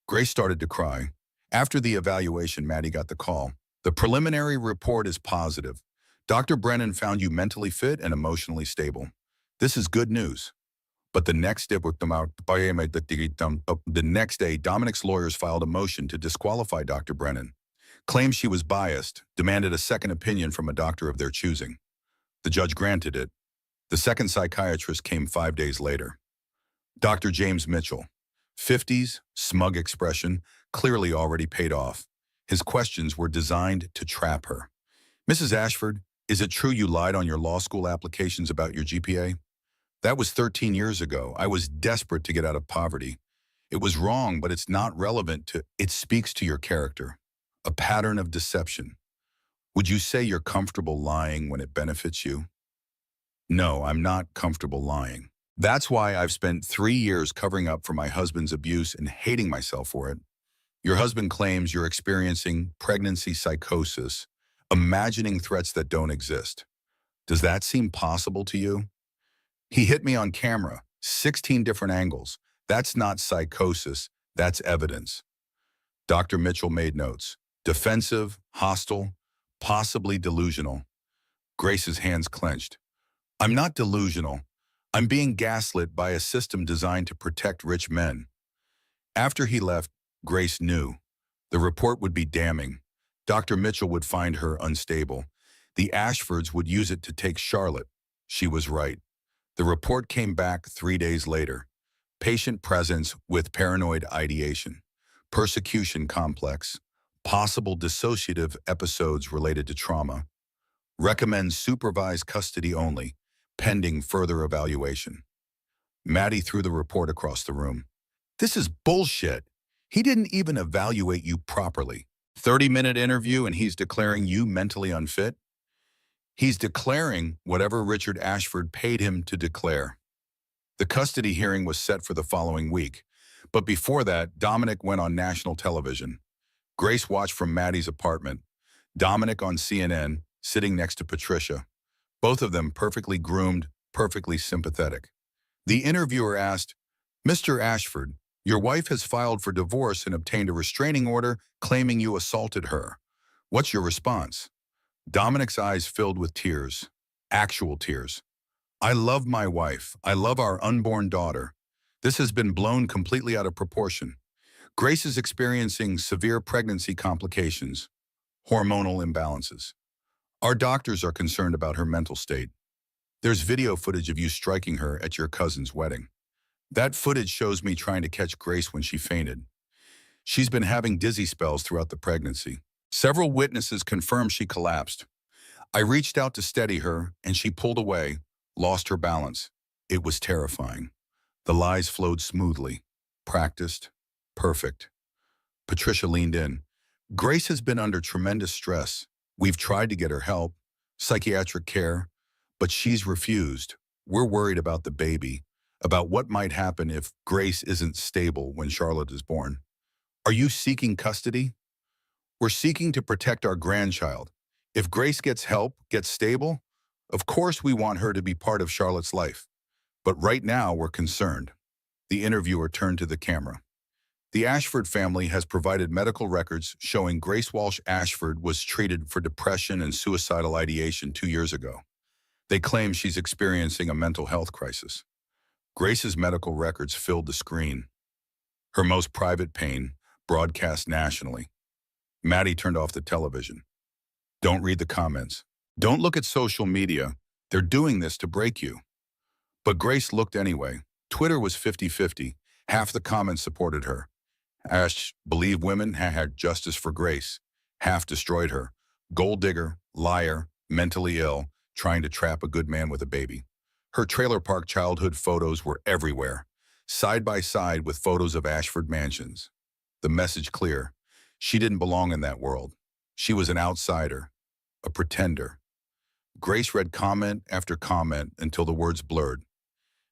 Grace started to cry. After the evaluation, Maddie got the call. The preliminary report is positive. Dr. Brennan found you mentally fit and emotionally stable. This is good news. But the next day, Dominic's lawyers filed a motion to disqualify Dr. Brennan, claimed she was biased, demanded a second opinion from a doctor of their choosing. The judge granted it. The second psychiatrist came 5 days later. Dr. James Mitchell, 50s, smug expression, clearly already paid off. His questions were designed to trap her. Mrs. Ashford, is it true you lied on your law school applications about your GPA? That was 13 years ago. I was desperate to get out of poverty. It was wrong, but it's not relevant to, it speaks to your character. A pattern of deception. Would you say you're comfortable lying when it benefits you? No, I'm not comfortable lying. That's why I've spent 3 years covering up for my husband's abuse and hating myself for it. Your husband claims you're experiencing pregnancy psychosis, imagining threats that don't exist. Does that seem possible to you? He hit me on camera, 16 different angles. That's not psychosis, that's evidence. Dr. Mitchell made notes. Defensive, hostile, possibly delusional. Grace's hands clenched. I'm not delusional. I'm being gaslit by a system designed to protect rich men. After he left, Grace knew. The report would be damning. Dr. Mitchell would find her unstable. The Ashfords would use it to take Charlotte. She was right. The report came back 3 days later. Patient presence with paranoid ideation. Persecution complex. Possible dissociative episodes related to trauma. Recommends supervised custody only, pending further evaluation. Maddie threw the report across the room. This is bullshit. He didn't even evaluate you properly. 30-minute interview and he's declaring you mentally unfit? He's declaring whatever Richard Ashford paid him to declare. The custody hearing was set for the following week, but before that, Dominic went on national television. Grace watched from Maddie's apartment. Dominic on CNN, sitting next to Patricia. Both of them perfectly groomed, perfectly sympathetic. The interviewer asked, Mr. Ashford, your wife has filed for divorce and obtained a restraining order claiming you assaulted her. What's your response? Dominic's eyes filled with tears, actual tears. I love my wife. I love our unborn daughter. This has been blown completely out of proportion. Grace is experiencing severe pregnancy complications, hormonal imbalances. Our doctors are concerned about her mental state. There's video footage of you striking her at your cousin's wedding. That footage shows me trying to catch Grace when she fainted. She's been having dizzy spells throughout the pregnancy. Several witnesses confirm she collapsed. I reached out to steady her, and she pulled away, lost her balance. It was terrifying. The lies flowed smoothly. Practiced. Perfect. Patricia leaned in. Grace has been under tremendous stress. We've tried to get her help, psychiatric care, but she's refused. We're worried about the baby, about what might happen if Grace isn't stable when Charlotte is born. Are you seeking custody? We're seeking to protect our grandchild. If Grace gets help, gets stable, of course we want her to be part of Charlotte's life. But right now we're concerned. The interviewer turned to the camera. The Ashford family has provided medical records showing Grace Walsh Ashford was treated for depression and suicidal ideation 2 years ago. They claim she's experiencing a mental health crisis. Grace's medical records filled the screen. Her most private pain, broadcast nationally. Maddie turned off the television. Don't read the comments. Don't look at social media. They're doing this to break you. But Grace looked anyway. Twitter was 50-50. Half the comments supported her. Ash, believe women, had justice for Grace. Half destroyed her. Gold digger, liar, mentally ill, trying to trap a good man with a baby. Her trailer park childhood photos were everywhere, side by side with photos of Ashford mansions. The message clear. She didn't belong in that world. She was an outsider, a pretender. Grace read comment after comment until the words blurred.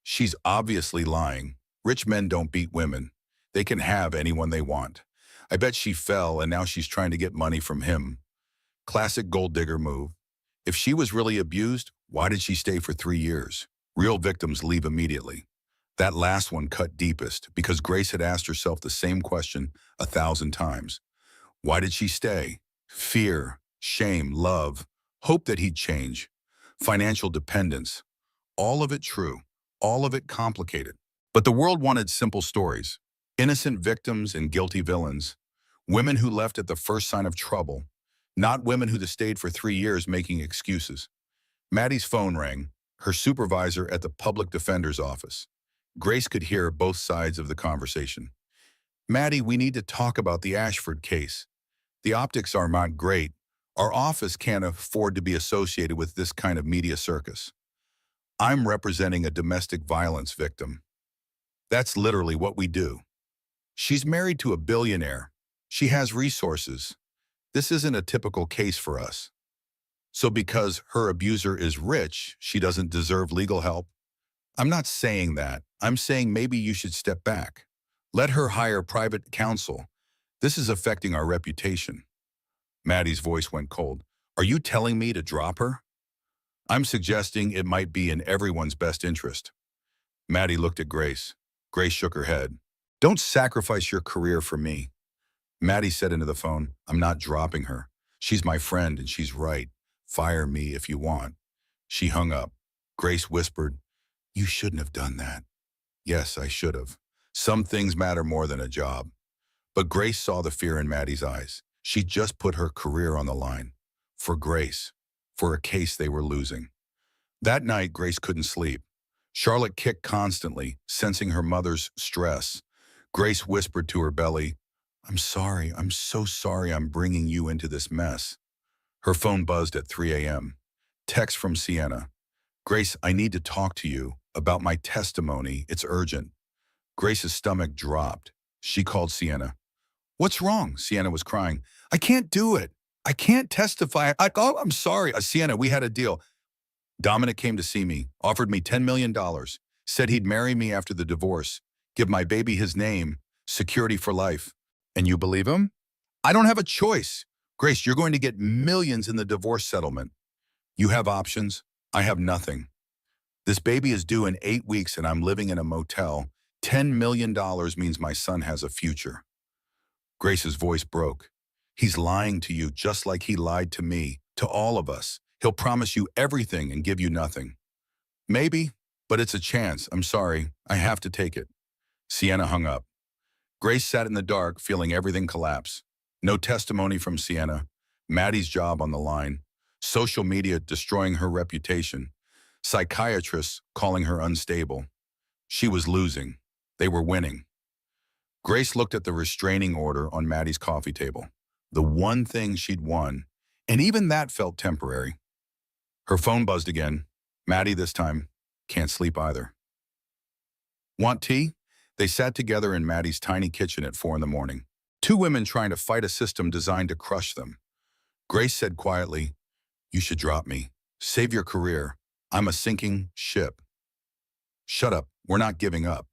She's obviously lying. Rich men don't beat women. They can have anyone they want. I bet she fell and now she's trying to get money from him. Classic gold digger move. If she was really abused, why did she stay for 3 years? Real victims leave immediately. That last one cut deepest because Grace had asked herself the same question 1,000 times. Why did she stay? Fear, shame, love, hope that he'd change, financial dependence. All of it true, all of it complicated. But the world wanted simple stories. Innocent victims and guilty villains. Women who left at the first sign of trouble. Not women who stayed for 3 years making excuses. Maddie's phone rang, her supervisor at the public defender's office. Grace could hear both sides of the conversation. Maddie, we need to talk about the Ashford case. The optics are not great. Our office can't afford to be associated with this kind of media circus. I'm representing a domestic violence victim. That's literally what we do. She's married to a billionaire. She has resources. This isn't a typical case for us. So because her abuser is rich, she doesn't deserve legal help? I'm not saying that. I'm saying maybe you should step back. Let her hire private counsel. This is affecting our reputation. Maddie's voice went cold. Are you telling me to drop her? I'm suggesting it might be in everyone's best interest. Maddie looked at Grace. Grace shook her head. Don't sacrifice your career for me. Maddie said into the phone, I'm not dropping her. She's my friend and she's right. Fire me if you want. She hung up. Grace whispered, you shouldn't have done that. Yes, I should have. Some things matter more than a job. But Grace saw the fear in Maddie's eyes. She just put her career on the line. For Grace. For a case they were losing. That night, Grace couldn't sleep. Charlotte kicked constantly, sensing her mother's stress. Grace whispered to her belly, I'm sorry, I'm so sorry I'm bringing you into this mess. Her phone buzzed at 3 a.m. Text from Sienna. Grace, I need to talk to you about my testimony. It's urgent. Grace's stomach dropped. She called Sienna. What's wrong? Sienna was crying. I can't do it. I can't testify. I'm sorry. Sienna, we had a deal. Dominic came to see me, offered me $10 million, said he'd marry me after the divorce, give my baby his name, security for life. And you believe him? I don't have a choice. Grace, you're going to get millions in the divorce settlement. You have options. I have nothing. This baby is due in 8 weeks and I'm living in a motel. $10 million means my son has a future. Grace's voice broke. He's lying to you just like he lied to me, to all of us. He'll promise you everything and give you nothing. Maybe, but it's a chance. I'm sorry. I have to take it. Sienna hung up. Grace sat in the dark, feeling everything collapse. No testimony from Sienna. Maddie's job on the line. Social media destroying her reputation. Psychiatrists calling her unstable. She was losing. They were winning. Grace looked at the restraining order on Maddie's coffee table. The one thing she'd won, and even that felt temporary. Her phone buzzed again. Maddie this time. Can't sleep either. Want tea? They sat together in Maddie's tiny kitchen at 4 in the morning. Two women trying to fight a system designed to crush them. Grace said quietly, "You should drop me. Save your career. I'm a sinking ship." "Shut up. We're not giving up."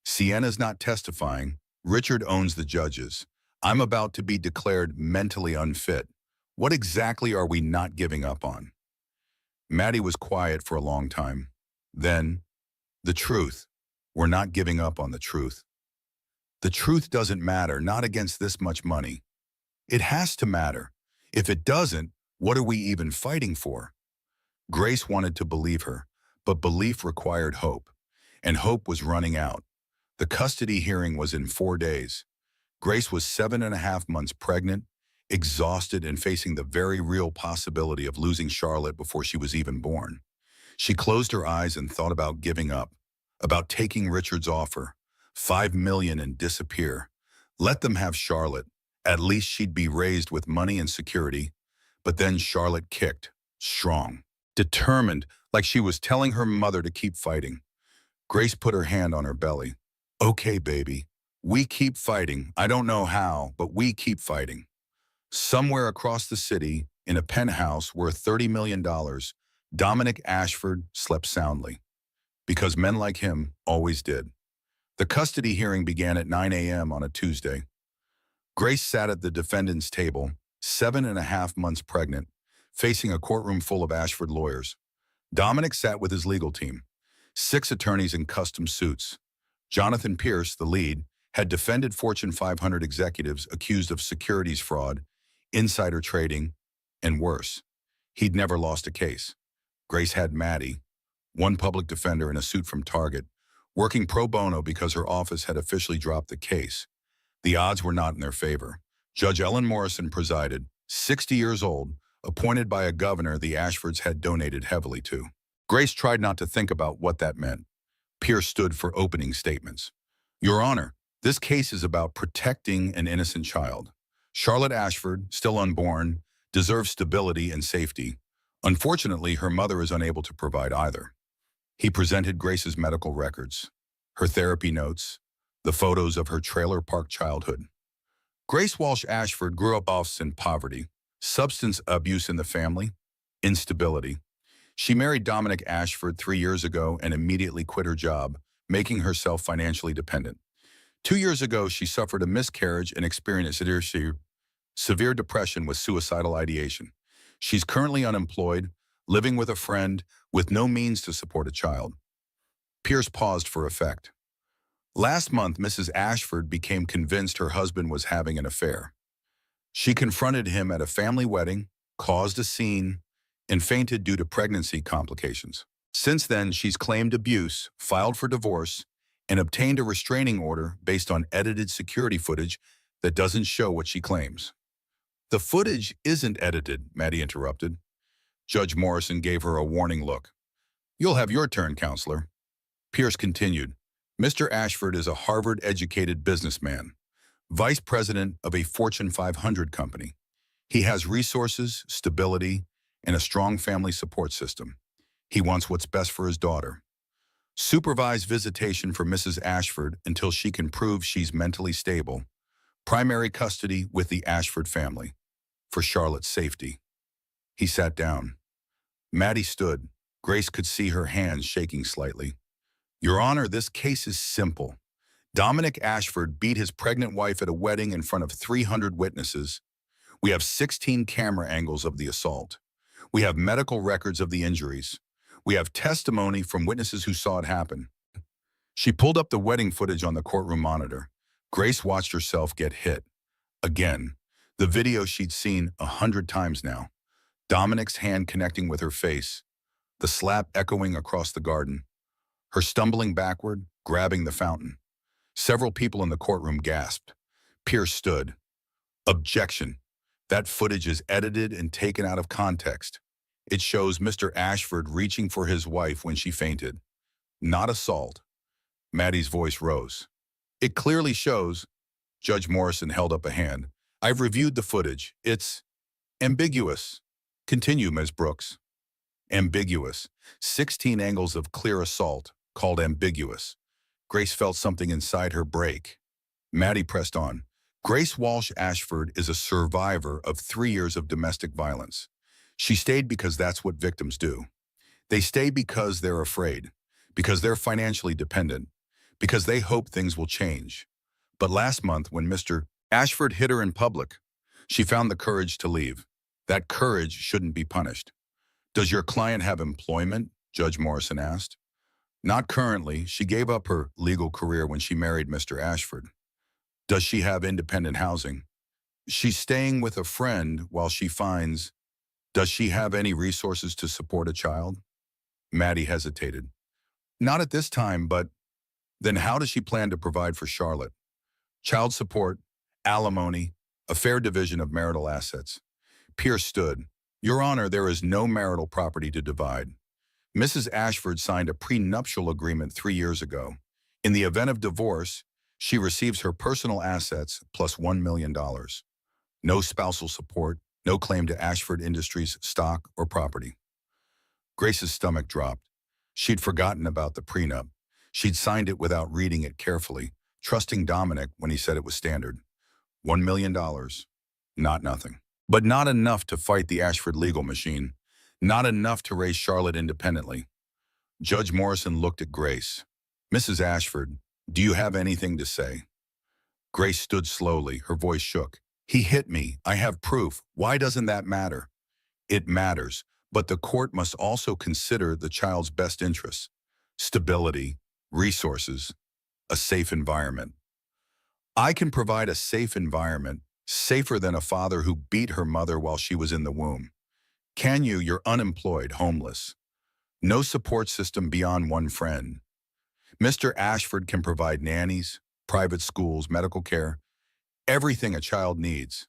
"Sienna's not testifying. Richard owns the judges. I'm about to be declared mentally unfit. What exactly are we not giving up on?" Maddie was quiet for a long time. Then, "The truth. We're not giving up on the truth. The truth doesn't matter, not against this much money. It has to matter. If it doesn't, what are we even fighting for?" Grace wanted to believe her, but belief required hope, and hope was running out. The custody hearing was in 4 days. Grace was 7.5 months pregnant, exhausted and facing the very real possibility of losing Charlotte before she was even born. She closed her eyes and thought about giving up, about taking Richard's offer, $5 million and disappear. Let them have Charlotte. At least she'd be raised with money and security. But then Charlotte kicked, strong, determined, like she was telling her mother to keep fighting. Grace put her hand on her belly. "Okay, baby. We keep fighting. I don't know how, but we keep fighting." Somewhere across the city, in a penthouse worth $30 million, Dominic Ashford slept soundly. Because men like him always did. The custody hearing began at 9 a.m. on a Tuesday. Grace sat at the defendant's table, 7.5 months pregnant, facing a courtroom full of Ashford lawyers. Dominic sat with his legal team, 6 attorneys in custom suits. Jonathan Pierce, the lead, had defended Fortune 500 executives accused of securities fraud, insider trading, and worse. He'd never lost a case. Grace had Maddie, one public defender in a suit from Target, working pro bono because her office had officially dropped the case. The odds were not in their favor. Judge Ellen Morrison presided, 60 years old, appointed by a governor the Ashfords had donated heavily to. Grace tried not to think about what that meant. Pierce stood for opening statements. "Your Honor, this case is about protecting an innocent child. Charlotte Ashford, still unborn, deserves stability and safety. Unfortunately, her mother is unable to provide either." He presented Grace's medical records, her therapy notes, the photos of her trailer park childhood. Grace Walsh Ashford grew up in poverty, substance abuse in the family, instability. She married Dominic Ashford 3 years ago and immediately quit her job, making herself financially dependent. 2 years ago, she suffered a miscarriage and experienced severe depression with suicidal ideation. She's currently unemployed, living with a friend, with no means to support a child. Pierce paused for effect. Last month, Mrs. Ashford became convinced her husband was having an affair. She confronted him at a family wedding, caused a scene, and fainted due to pregnancy complications. Since then, she's claimed abuse, filed for divorce, and obtained a restraining order based on edited security footage that doesn't show what she claims. "The footage isn't edited," Maddie interrupted. Judge Morrison gave her a warning look. "You'll have your turn, counselor." Pierce continued. "Mr. Ashford is a Harvard-educated businessman, vice president of a Fortune 500 company. He has resources, stability, and a strong family support system. He wants what's best for his daughter. Supervised visitation for Mrs. Ashford until she can prove she's mentally stable. Primary custody with the Ashford family. For Charlotte's safety." He sat down. Maddie stood. Grace could see her hands shaking slightly. "Your Honor, this case is simple. Dominic Ashford beat his pregnant wife at a wedding in front of 300 witnesses. We have 16 camera angles of the assault. We have medical records of the injuries. We have testimony from witnesses who saw it happen." She pulled up the wedding footage on the courtroom monitor. Grace watched herself get hit. Again, the video she'd seen 100 times now. Dominic's hand connecting with her face. the slap echoing across the garden, her stumbling backward, grabbing the fountain. Several people in the courtroom gasped. Pierce stood. Objection. That footage is edited and taken out of context. It shows Mr. Ashford reaching for his wife when she fainted. Not assault. Maddie's voice rose. It clearly shows. Judge Morrison held up a hand. I've reviewed the footage. It's ambiguous. Continue, Ms. Brooks. Ambiguous. 16 angles of clear assault, called ambiguous. Grace felt something inside her break. Maddie pressed on. Grace Walsh Ashford is a survivor of 3 years of domestic violence. She stayed because that's what victims do. They stay because they're afraid, because they're financially dependent, because they hope things will change. But last month, when Mr. Ashford hit her in public, she found the courage to leave. That courage shouldn't be punished. Does your client have employment? Judge Morrison asked. Not currently. She gave up her legal career when she married Mr. Ashford. Does she have independent housing? She's staying with a friend while she finds. Does she have any resources to support a child? Maddie hesitated. Not at this time, but then how does she plan to provide for Charlotte? Child support, alimony, a fair division of marital assets. Pierce stood. Your Honor, there is no marital property to divide. Mrs. Ashford signed a prenuptial agreement 3 years ago. In the event of divorce, she receives her personal assets plus $1 million. No spousal support, no claim to Ashford Industries stock or property. Grace's stomach dropped. She'd forgotten about the prenup. She'd signed it without reading it carefully, trusting Dominic when he said it was standard. $1 million. Not nothing. But not enough to fight the Ashford legal machine. Not enough to raise Charlotte independently. Judge Morrison looked at Grace. Mrs. Ashford, do you have anything to say? Grace stood slowly, her voice shook. He hit me. I have proof. Why doesn't that matter? It matters, but the court must also consider the child's best interests. Stability, resources, a safe environment. I can provide a safe environment, safer than a father who beat her mother while she was in the womb. Can you? You're unemployed, homeless. No support system beyond one friend. Mr. Ashford can provide nannies, private schools, medical care, everything a child needs.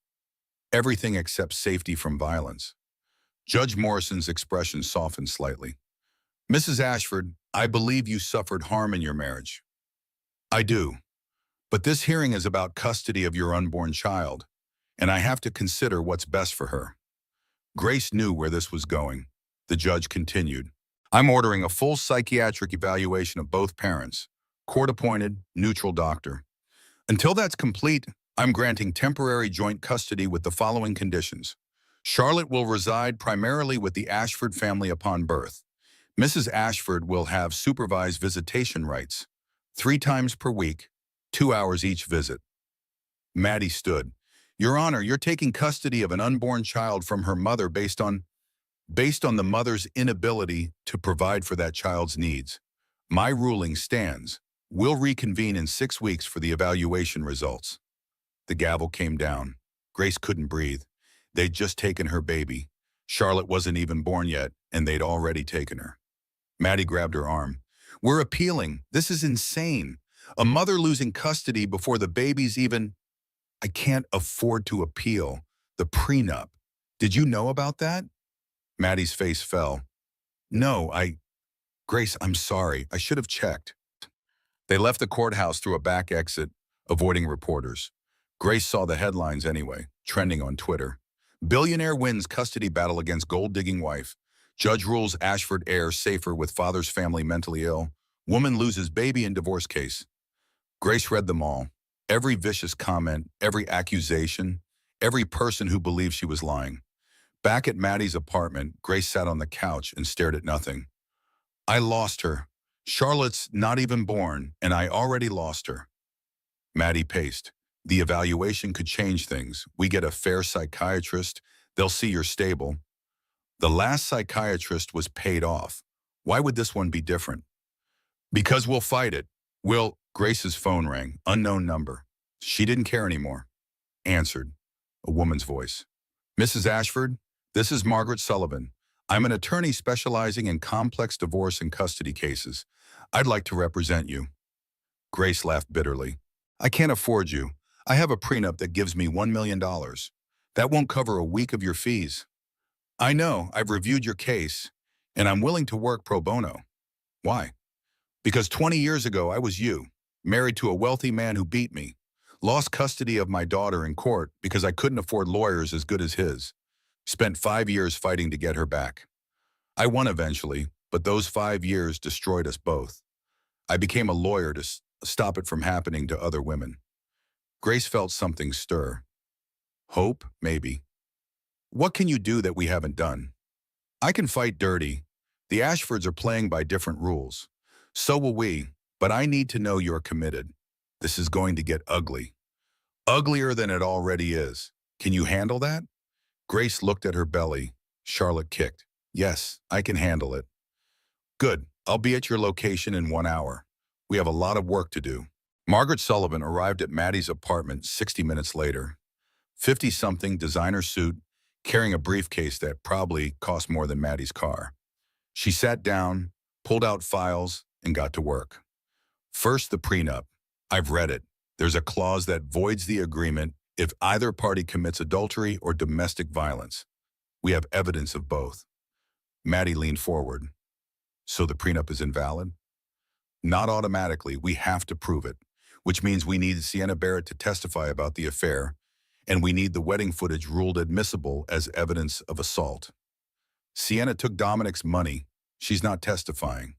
Everything except safety from violence. Judge Morrison's expression softened slightly. Mrs. Ashford, I believe you suffered harm in your marriage. I do. But this hearing is about custody of your unborn child, and I have to consider what's best for her. Grace knew where this was going. The judge continued. I'm ordering a full psychiatric evaluation of both parents, court-appointed, neutral doctor. Until that's complete, I'm granting temporary joint custody with the following conditions. Charlotte will reside primarily with the Ashford family upon birth. Mrs. Ashford will have supervised visitation rights, 3 times per week, 2 hours each visit. Maddie stood. Your Honor, you're taking custody of an unborn child from her mother based on the mother's inability to provide for that child's needs. My ruling stands. We'll reconvene in 6 weeks for the evaluation results. The gavel came down. Grace couldn't breathe. They'd just taken her baby. Charlotte wasn't even born yet, and they'd already taken her. Maddie grabbed her arm. We're appealing. This is insane. A mother losing custody before the baby's even... I can't afford to appeal. The prenup. Did you know about that? Maddie's face fell. No, Grace, I'm sorry. I should have checked. They left the courthouse through a back exit, avoiding reporters. Grace saw the headlines anyway, trending on Twitter. Billionaire wins custody battle against gold-digging wife. Judge rules Ashford heir safer with father's family mentally ill. Woman loses baby in divorce case. Grace read them all. Every vicious comment, every accusation, every person who believed she was lying. Back at Maddie's apartment, Grace sat on the couch and stared at nothing. I lost her. Charlotte's not even born, and I already lost her. Maddie paced. The evaluation could change things. We get a fair psychiatrist. They'll see you're stable. The last psychiatrist was paid off. Why would this one be different? Because we'll fight it. Grace's phone rang. Unknown number. She didn't care anymore. Answered. A woman's voice. Mrs. Ashford, this is Margaret Sullivan. I'm an attorney specializing in complex divorce and custody cases. I'd like to represent you. Grace laughed bitterly. I can't afford you. I have a prenup that gives me $1 million. That won't cover a week of your fees. I know, I've reviewed your case, and I'm willing to work pro bono. Why? Because 20 years ago, I was you, married to a wealthy man who beat me, lost custody of my daughter in court because I couldn't afford lawyers as good as his, spent 5 years fighting to get her back. I won eventually, but those 5 years destroyed us both. I became a lawyer to stop it from happening to other women. Grace felt something stir. Hope, maybe. What can you do that we haven't done? I can fight dirty. The Ashfords are playing by different rules. So will we, but I need to know you're committed. This is going to get ugly. Uglier than it already is. Can you handle that? Grace looked at her belly. Charlotte kicked. Yes, I can handle it. Good. I'll be at your location in 1 hour. We have a lot of work to do. Margaret Sullivan arrived at Maddie's apartment 60 minutes later. 50-something, designer suit, carrying a briefcase that probably cost more than Maddie's car. She sat down, pulled out files, and got to work. First, the prenup. I've read it. There's a clause that voids the agreement if either party commits adultery or domestic violence. We have evidence of both. Maddie leaned forward. So the prenup is invalid? Not automatically. We have to prove it, which means we need Sienna Barrett to testify about the affair, and we need the wedding footage ruled admissible as evidence of assault. Sienna took Dominic's money. She's not testifying.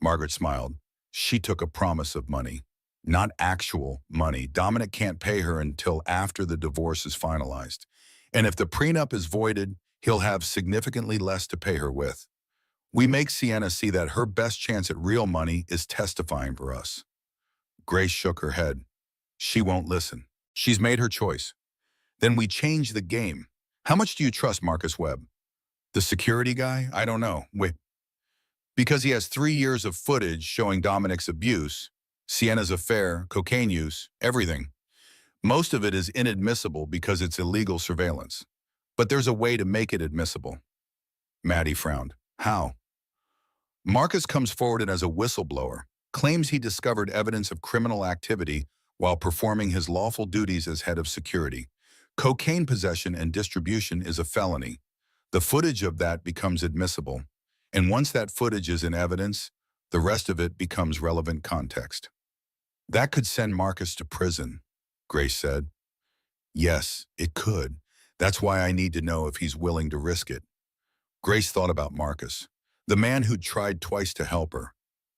Margaret smiled. She took a promise of money, not actual money. Dominic can't pay her until after the divorce is finalized. And if the prenup is voided, he'll have significantly less to pay her with. We make Sienna see that her best chance at real money is testifying for us. Grace shook her head. She won't listen. She's made her choice. Then we change the game. How much do you trust Marcus Webb? The security guy? I don't know. Wait. Because he has 3 years of footage showing Dominic's abuse, Sienna's affair, cocaine use, everything. Most of it is inadmissible because it's illegal surveillance. But there's a way to make it admissible. Maddie frowned. How? Marcus comes forward as a whistleblower, claims he discovered evidence of criminal activity while performing his lawful duties as head of security. Cocaine possession and distribution is a felony. The footage of that becomes admissible. And once that footage is in evidence, the rest of it becomes relevant context. That could send Marcus to prison, Grace said. Yes, it could. That's why I need to know if he's willing to risk it. Grace thought about Marcus, the man who'd tried twice to help her,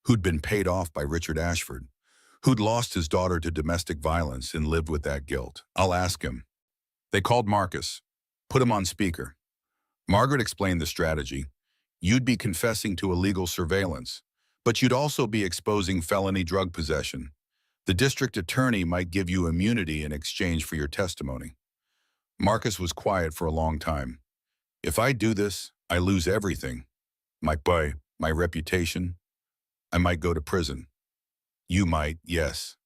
who'd been paid off by Richard Ashford, who'd lost his daughter to domestic violence and lived with that guilt. I'll ask him. They called Marcus. Put him on speaker. Margaret explained the strategy. You'd be confessing to illegal surveillance, but you'd also be exposing felony drug possession. The district attorney might give you immunity in exchange for your testimony. Marcus was quiet for a long time. If I do this, I lose everything. My reputation. I might go to prison. You might, yes.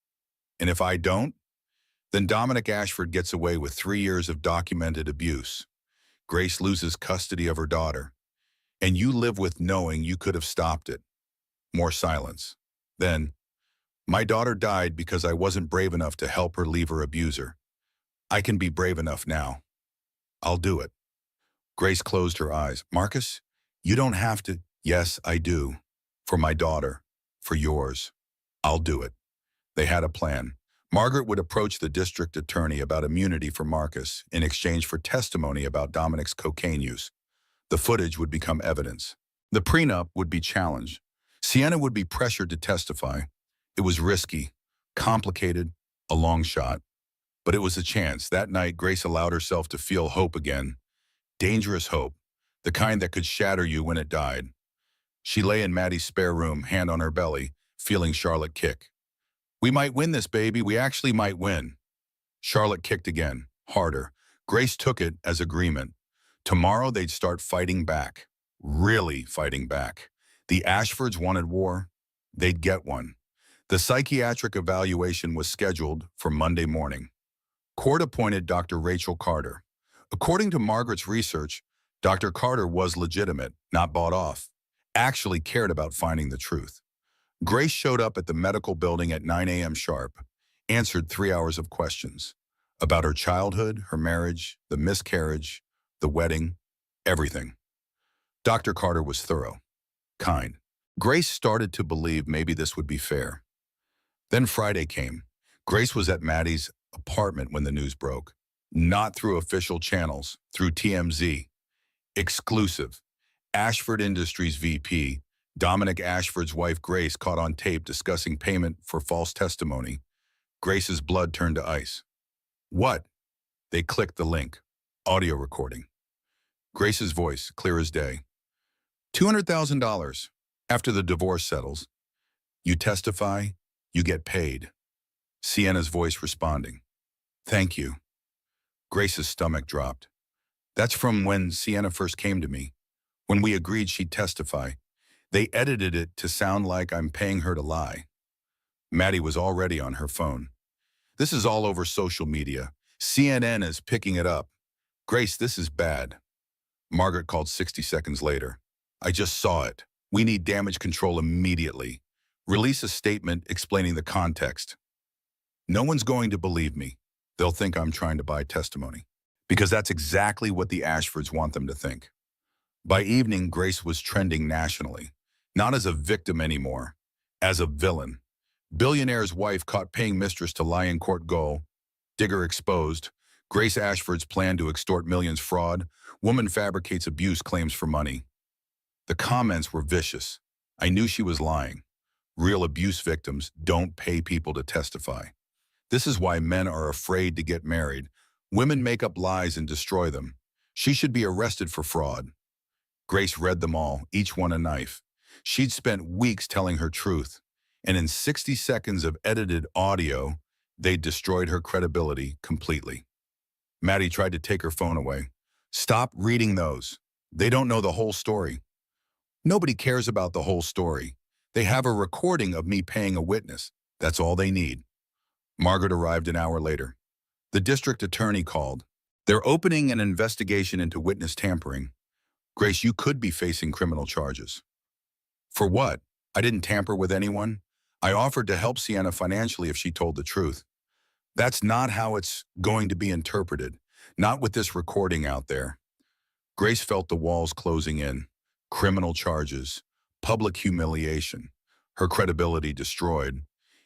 And if I don't, then Dominic Ashford gets away with 3 years of documented abuse. Grace loses custody of her daughter. And you live with knowing you could have stopped it. More silence. Then, my daughter died because I wasn't brave enough to help her leave her abuser. I can be brave enough now. I'll do it. Grace closed her eyes. Marcus, you don't have to. Yes, I do. For my daughter. For yours. I'll do it. They had a plan. Margaret would approach the district attorney about immunity for Marcus in exchange for testimony about Dominic's cocaine use. The footage would become evidence. The prenup would be challenged. Sienna would be pressured to testify. It was risky, complicated, a long shot. But it was a chance. That night, Grace allowed herself to feel hope again. Dangerous hope, the kind that could shatter you when it died. She lay in Maddie's spare room, hand on her belly, feeling Charlotte kick. We might win this, baby. We actually might win. Charlotte kicked again, harder. Grace took it as agreement. Tomorrow they'd start fighting back. Really fighting back. The Ashfords wanted war. They'd get one. The psychiatric evaluation was scheduled for Monday morning. Court appointed Dr. Rachel Carter. According to Margaret's research, Dr. Carter was legitimate, not bought off, actually cared about finding the truth. Grace showed up at the medical building at 9 a.m. sharp, answered 3 hours of questions about her childhood, her marriage, the miscarriage, the wedding, everything. Dr. Carter was thorough, kind. Grace started to believe maybe this would be fair. Then Friday came. Grace was at Maddie's apartment when the news broke. Not through official channels, through TMZ. Exclusive. Ashford Industries VP, Dominic Ashford's wife Grace, caught on tape discussing payment for false testimony. Grace's blood turned to ice. What? They clicked the link. Audio recording. Grace's voice, clear as day. $200,000. After the divorce settles, you testify, you get paid. Sienna's voice responding. Thank you. Grace's stomach dropped. That's from when Sienna first came to me. When we agreed she'd testify, they edited it to sound like I'm paying her to lie. Maddie was already on her phone. This is all over social media. CNN is picking it up. Grace, this is bad. Margaret called 60 seconds later. I just saw it. We need damage control immediately. Release a statement explaining the context. No one's going to believe me. They'll think I'm trying to buy testimony. Because that's exactly what the Ashfords want them to think. By evening, Grace was trending nationally. Not as a victim anymore, as a villain. Billionaire's wife caught paying mistress to lie in court goal. Digger exposed. Grace Ashford's plan to extort millions fraud. Woman fabricates abuse claims for money. The comments were vicious. I knew she was lying. Real abuse victims don't pay people to testify. This is why men are afraid to get married. Women make up lies and destroy them. She should be arrested for fraud. Grace read them all, each one a knife. She'd spent weeks telling her truth, and in 60 seconds of edited audio, they'd destroyed her credibility completely. Maddie tried to take her phone away. Stop reading those. They don't know the whole story. Nobody cares about the whole story. They have a recording of me paying a witness. That's all they need. Margaret arrived an hour later. The district attorney called. They're opening an investigation into witness tampering. Grace, you could be facing criminal charges. For what? I didn't tamper with anyone. I offered to help Sienna financially if she told the truth. That's not how it's going to be interpreted. Not with this recording out there. Grace felt the walls closing in. Criminal charges, public humiliation, her credibility destroyed,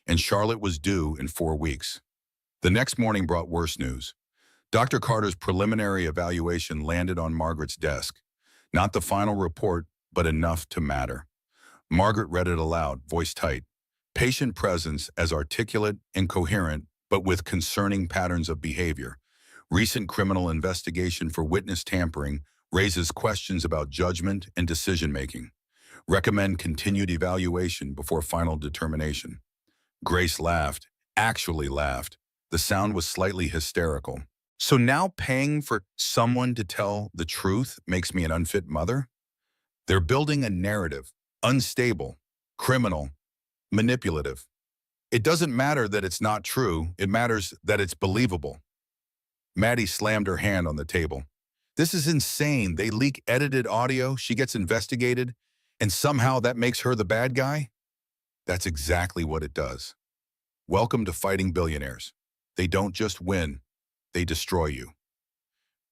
and Charlotte was due in 4 weeks. The next morning brought worse news. Dr. Carter's preliminary evaluation landed on Margaret's desk. Not the final report, but enough to matter. Margaret read it aloud, voice tight. Patient presence as articulate and coherent, but with concerning patterns of behavior. Recent criminal investigation for witness tampering raises questions about judgment and decision-making. Recommend continued evaluation before final determination. Grace laughed, actually laughed. The sound was slightly hysterical. So now paying for someone to tell the truth makes me an unfit mother? They're building a narrative, unstable, criminal, manipulative. It doesn't matter that it's not true, it matters that it's believable. Maddie slammed her hand on the table. This is insane. They leak edited audio, she gets investigated, and somehow that makes her the bad guy? That's exactly what it does. Welcome to fighting billionaires. They don't just win, they destroy you.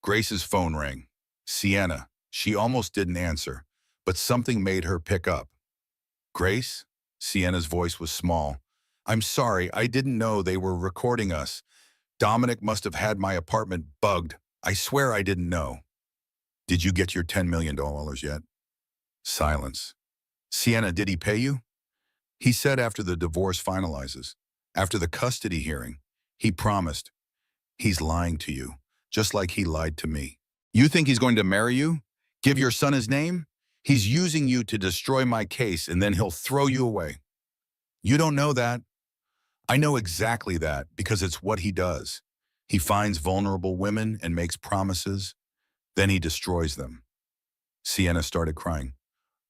Grace's phone rang. Sienna. She almost didn't answer, but something made her pick up. Grace? Sienna's voice was small. I'm sorry, I didn't know they were recording us. Dominic must have had my apartment bugged. I swear I didn't know. Did you get your $10 million yet? Silence. Sienna, did he pay you? He said after the divorce finalizes, after the custody hearing, he promised. He's lying to you, just like he lied to me. You think he's going to marry you? Give your son his name? He's using you to destroy my case and then he'll throw you away. You don't know that. I know exactly that because it's what he does. He finds vulnerable women and makes promises, then he destroys them. Sienna started crying.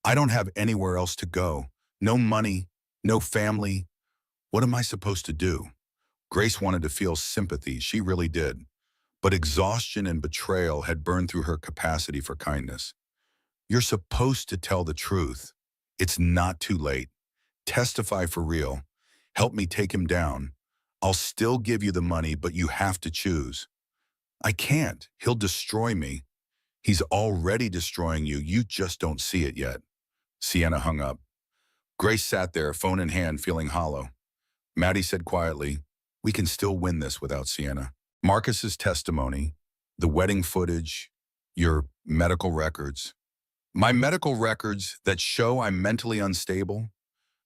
I don't have anywhere else to go. No money, no family. What am I supposed to do? Grace wanted to feel sympathy, she really did. But exhaustion and betrayal had burned through her capacity for kindness. You're supposed to tell the truth. It's not too late. Testify for real. Help me take him down. I'll still give you the money, but you have to choose. I can't. He'll destroy me. He's already destroying you. You just don't see it yet. Sienna hung up. Grace sat there, phone in hand, feeling hollow. Maddie said quietly, we can still win this without Sienna. Marcus's testimony, the wedding footage, your medical records. My medical records that show I'm mentally unstable,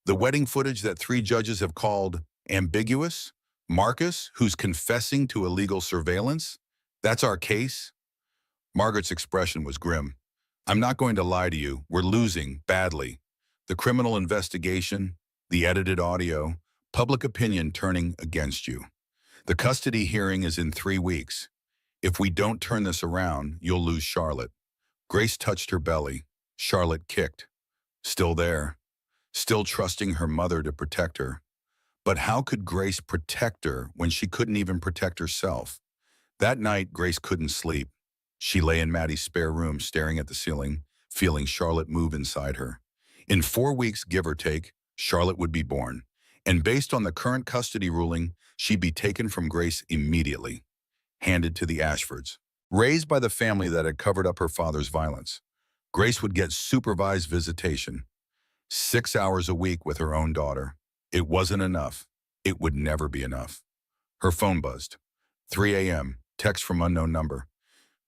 the wedding footage that 3 judges have called ambiguous, Marcus, who's confessing to illegal surveillance, that's our case? Margaret's expression was grim. I'm not going to lie to you, we're losing badly. The criminal investigation, the edited audio, public opinion turning against you. The custody hearing is in 3 weeks. If we don't turn this around, you'll lose Charlotte. Grace touched her belly. Charlotte kicked. Still there. Still trusting her mother to protect her. But how could Grace protect her when she couldn't even protect herself? That night, Grace couldn't sleep. She lay in Maddie's spare room, staring at the ceiling, feeling Charlotte move inside her. In 4 weeks, give or take, Charlotte would be born. And based on the current custody ruling, she'd be taken from Grace immediately, handed to the Ashfords. Raised by the family that had covered up her father's violence, Grace would get supervised visitation, 6 hours a week with her own daughter. It wasn't enough. It would never be enough. Her phone buzzed. 3 a.m., text from unknown number.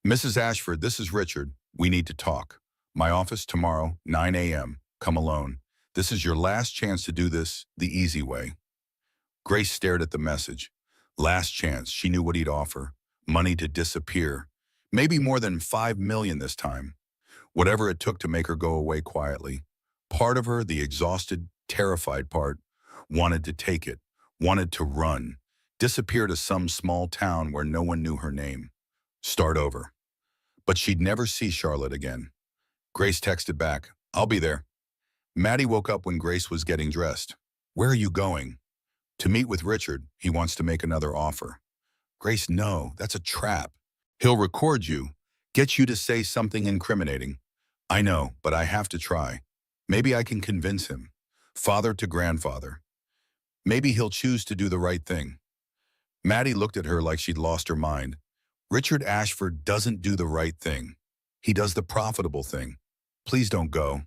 Mrs. Ashford, this is Richard. We need to talk. My office tomorrow, 9 a.m. Come alone. This is your last chance to do this the easy way. Grace stared at the message. Last chance, she knew what he'd offer. Money to disappear. Maybe more than $5 million this time. Whatever it took to make her go away quietly. Part of her, the exhausted, terrified part, wanted to take it, wanted to run, disappear to some small town where no one knew her name. Start over. But she'd never see Charlotte again. Grace texted back, I'll be there. Maddie woke up when Grace was getting dressed. Where are you going? To meet with Richard. He wants to make another offer. Grace, no, that's a trap. He'll record you, get you to say something incriminating. I know, but I have to try. Maybe I can convince him. Father to grandfather. Maybe he'll choose to do the right thing. Maddie looked at her like she'd lost her mind. Richard Ashford doesn't do the right thing. He does the profitable thing. Please don't go.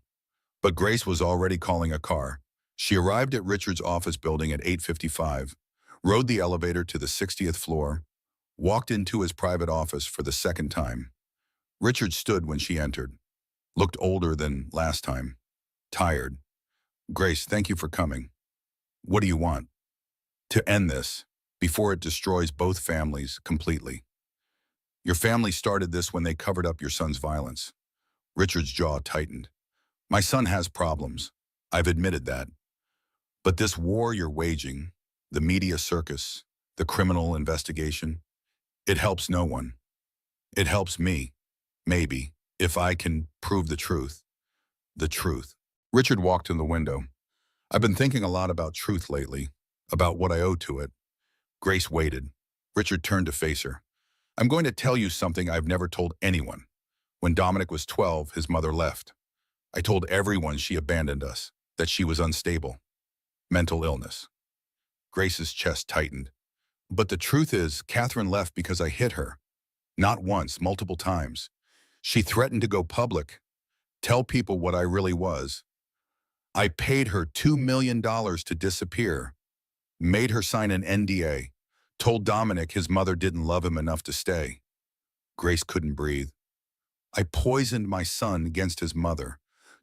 But Grace was already calling a car. She arrived at Richard's office building at 8:55, rode the elevator to the 60th floor, walked into his private office for the second time. Richard stood when she entered. Looked older than last time. Tired. Grace, thank you for coming. What do you want? To end this, before it destroys both families completely. Your family started this when they covered up your son's violence. Richard's jaw tightened. My son has problems. I've admitted that. But this war you're waging, the media circus, the criminal investigation, it helps no one. It helps me, maybe, if I can prove the truth. The truth. Richard walked in the window. I've been thinking a lot about truth lately, about what I owe to it. Grace waited. Richard turned to face her. I'm going to tell you something I've never told anyone. When Dominic was 12, his mother left. I told everyone she abandoned us, that she was unstable. Mental illness. Grace's chest tightened. But the truth is, Catherine left because I hit her. Not once, multiple times. She threatened to go public, tell people what I really was. I paid her $2 million to disappear, made her sign an NDA, told Dominic his mother didn't love him enough to stay. Grace couldn't breathe. I poisoned my son against his mother,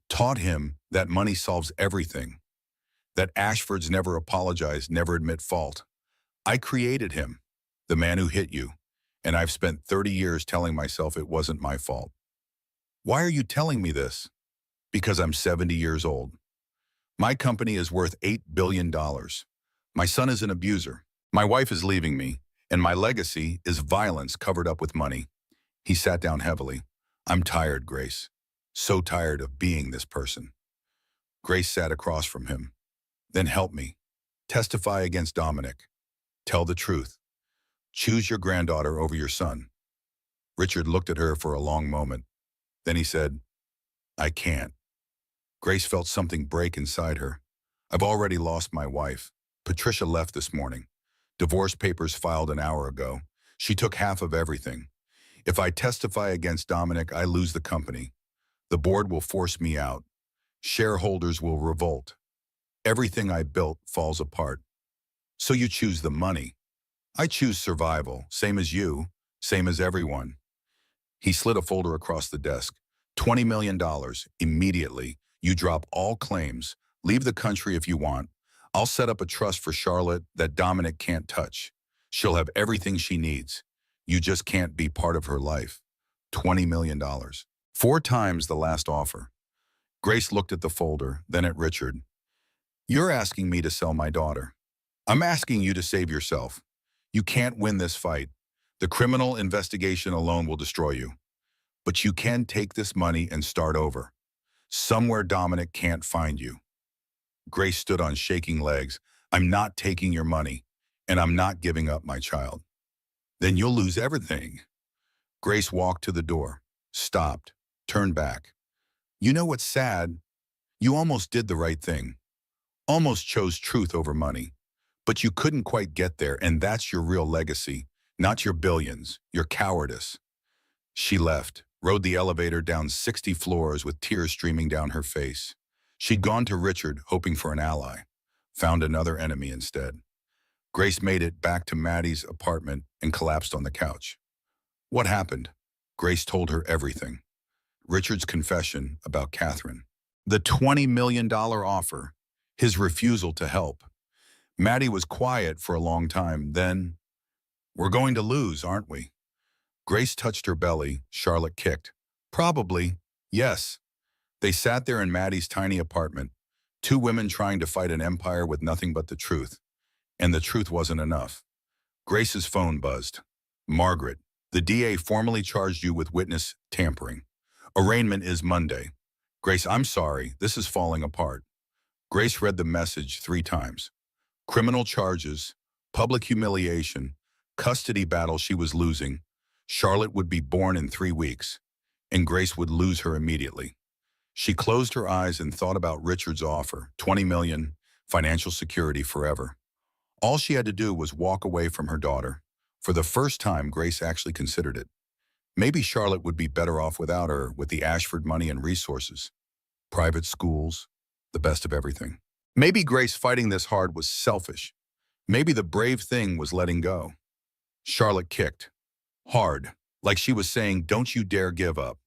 taught him that money solves everything, that Ashfords never apologize, never admit fault. I created him, the man who hit you, and I've spent 30 years telling myself it wasn't my fault. Why are you telling me this? Because I'm 70 years old. My company is worth $8 billion. My son is an abuser. My wife is leaving me, and my legacy is violence covered up with money. He sat down heavily. I'm tired, Grace. So tired of being this person. Grace sat across from him. Then help me. Testify against Dominic. Tell the truth. Choose your granddaughter over your son. Richard looked at her for a long moment. Then he said, I can't. Grace felt something break inside her. I've already lost my wife. Patricia left this morning. Divorce papers filed an hour ago. She took half of everything. If I testify against Dominic, I lose the company. The board will force me out. Shareholders will revolt. Everything I built falls apart. So you choose the money. I choose survival, same as you, same as everyone. He slid a folder across the desk. $20 million, immediately. You drop all claims. Leave the country if you want. I'll set up a trust for Charlotte that Dominic can't touch. She'll have everything she needs. You just can't be part of her life. $20 million. 4 times the last offer. Grace looked at the folder, then at Richard. You're asking me to sell my daughter. I'm asking you to save yourself. You can't win this fight. The criminal investigation alone will destroy you. But you can take this money and start over. Somewhere Dominic can't find you. Grace stood on shaking legs. I'm not taking your money, and I'm not giving up my child. Then you'll lose everything. Grace walked to the door, stopped, turned back. You know what's sad? You almost did the right thing. Almost chose truth over money. But you couldn't quite get there, and that's your real legacy, not your billions, your cowardice. She left, rode the elevator down 60 floors with tears streaming down her face. She'd gone to Richard, hoping for an ally, found another enemy instead. Grace made it back to Maddie's apartment and collapsed on the couch. What happened? Grace told her everything. Richard's confession about Catherine. The $20 million offer. His refusal to help. Maddie was quiet for a long time. Then, we're going to lose, aren't we? Grace touched her belly. Charlotte kicked. Probably, yes. They sat there in Maddie's tiny apartment, 2 women trying to fight an empire with nothing but the truth. And the truth wasn't enough. Grace's phone buzzed. Margaret, the DA formally charged you with witness tampering. Arraignment is Monday. Grace, I'm sorry, this is falling apart. Grace read the message 3 times. Criminal charges, public humiliation, custody battle she was losing. Charlotte would be born in 3 weeks, and Grace would lose her immediately. She closed her eyes and thought about Richard's offer, $20 million, financial security forever. All she had to do was walk away from her daughter. For the first time, Grace actually considered it. Maybe Charlotte would be better off without her, with the Ashford money and resources. Private schools, the best of everything. Maybe Grace fighting this hard was selfish. Maybe the brave thing was letting go. Charlotte kicked. Hard, like she was saying, don't you dare give up.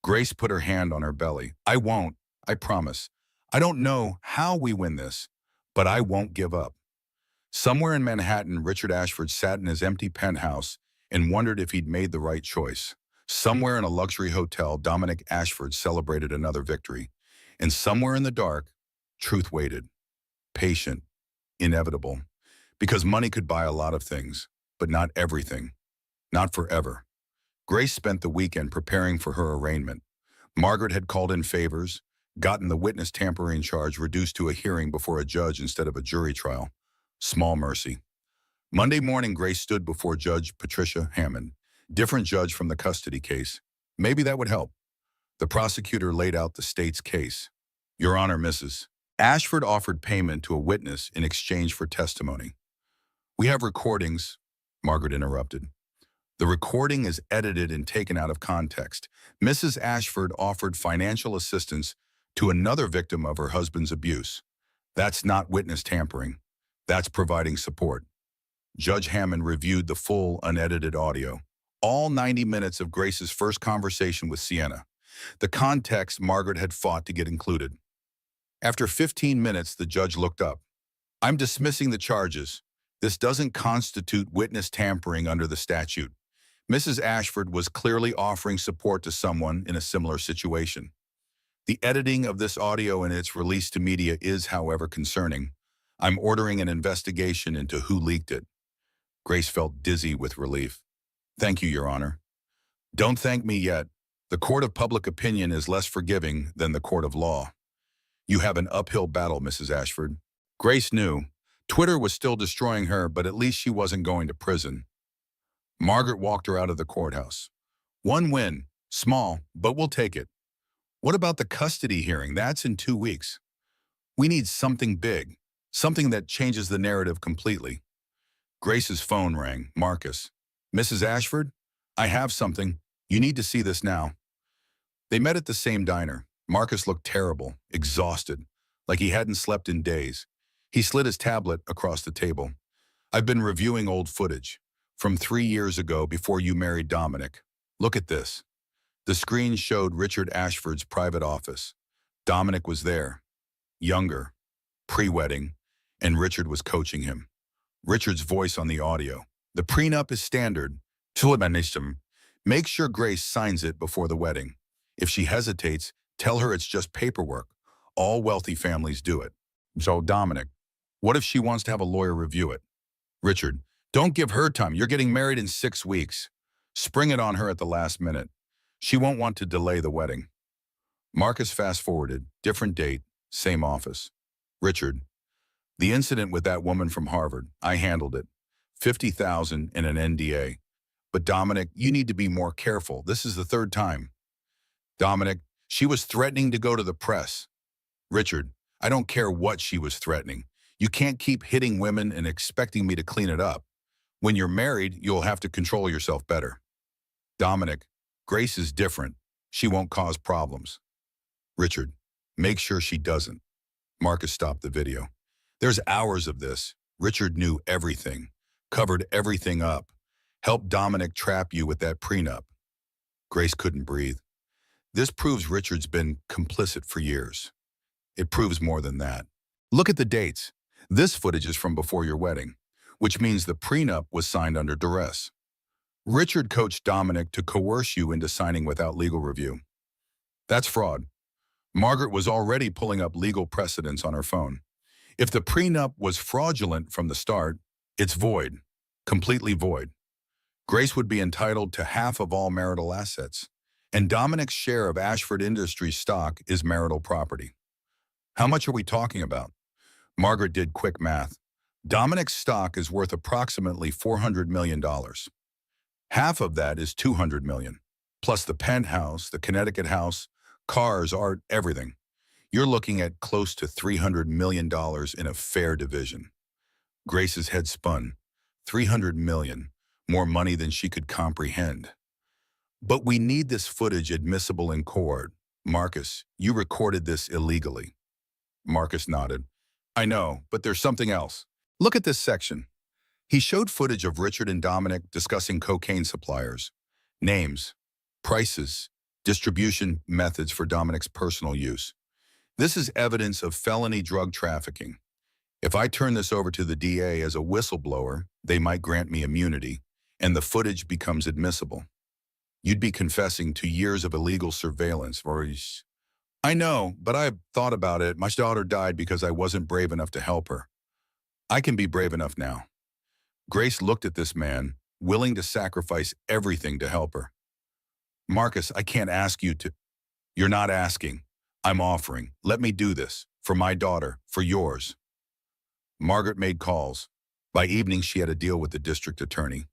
Grace put her hand on her belly. I won't, I promise. I don't know how we win this, but I won't give up. Somewhere in Manhattan, Richard Ashford sat in his empty penthouse and wondered if he'd made the right choice. Somewhere in a luxury hotel, Dominic Ashford celebrated another victory. And somewhere in the dark, truth waited. Patient, inevitable. Because money could buy a lot of things, but not everything. Not forever. Grace spent the weekend preparing for her arraignment. Margaret had called in favors, gotten the witness tampering charge reduced to a hearing before a judge instead of a jury trial. Small mercy. Monday morning, Grace stood before Judge Patricia Hammond, different judge from the custody case. Maybe that would help. The prosecutor laid out the state's case. Your Honor, Mrs. Ashford offered payment to a witness in exchange for testimony. We have recordings, Margaret interrupted. The recording is edited and taken out of context. Mrs. Ashford offered financial assistance to another victim of her husband's abuse. That's not witness tampering. That's providing support. Judge Hammond reviewed the full, unedited audio. All 90 minutes of Grace's first conversation with Sienna. The context Margaret had fought to get included. After 15 minutes, the judge looked up. I'm dismissing the charges. This doesn't constitute witness tampering under the statute. Mrs. Ashford was clearly offering support to someone in a similar situation. The editing of this audio and its release to media is, however, concerning. I'm ordering an investigation into who leaked it. Grace felt dizzy with relief. Thank you, Your Honor. Don't thank me yet. The court of public opinion is less forgiving than the court of law. You have an uphill battle, Mrs. Ashford. Grace knew. Twitter was still destroying her, but at least she wasn't going to prison. Margaret walked her out of the courthouse. One win, small, but we'll take it. What about the custody hearing? That's in 2 weeks. We need something big, something that changes the narrative completely. Grace's phone rang. Marcus. Mrs. Ashford? I have something. You need to see this now. They met at the same diner. Marcus looked terrible, exhausted, like he hadn't slept in days. He slid his tablet across the table. I've been reviewing old footage from 3 years ago before you married Dominic. Look at this. The screen showed Richard Ashford's private office. Dominic was there, younger, pre-wedding, and Richard was coaching him. Richard's voice on the audio. The prenup is standard. Make sure Grace signs it before the wedding. If she hesitates, tell her it's just paperwork. All wealthy families do it. So, Dominic, what if she wants to have a lawyer review it? Richard, don't give her time. You're getting married in 6 weeks. Spring it on her at the last minute. She won't want to delay the wedding. Marcus fast-forwarded. Different date, same office. Richard, the incident with that woman from Harvard, I handled it. 50,000 in an NDA. But Dominic, you need to be more careful. This is the third time. Dominic, she was threatening to go to the press. Richard, I don't care what she was threatening. You can't keep hitting women and expecting me to clean it up. When you're married, you'll have to control yourself better. Dominic, Grace is different. She won't cause problems. Richard, make sure she doesn't. Marcus stopped the video. There's hours of this. Richard knew everything, covered everything up, helped Dominic trap you with that prenup. Grace couldn't breathe. This proves Richard's been complicit for years. It proves more than that. Look at the dates. This footage is from before your wedding, which means the prenup was signed under duress. Richard coached Dominic to coerce you into signing without legal review. That's fraud. Margaret was already pulling up legal precedents on her phone. If the prenup was fraudulent from the start, it's void, completely void. Grace would be entitled to half of all marital assets, and Dominic's share of Ashford Industries stock is marital property. How much are we talking about? Margaret did quick math. Dominic's stock is worth approximately $400 million. Half of that is $200 million, plus the penthouse, the Connecticut house, cars, art, everything. You're looking at close to $300 million in a fair division. Grace's head spun. $300 million, more money than she could comprehend. But we need this footage admissible in court. Marcus, you recorded this illegally. Marcus nodded. I know, but there's something else. Look at this section. He showed footage of Richard and Dominic discussing cocaine suppliers, names, prices, distribution methods for Dominic's personal use. This is evidence of felony drug trafficking. If I turn this over to the DA as a whistleblower, they might grant me immunity, and the footage becomes admissible. You'd be confessing to years of illegal surveillance. I know, but I've thought about it. My daughter died because I wasn't brave enough to help her. I can be brave enough now. Grace looked at this man, willing to sacrifice everything to help her. Marcus, I can't ask you to. You're not asking. I'm offering. Let me do this. For my daughter. For yours. Margaret made calls. By evening, she had a deal with the district attorney.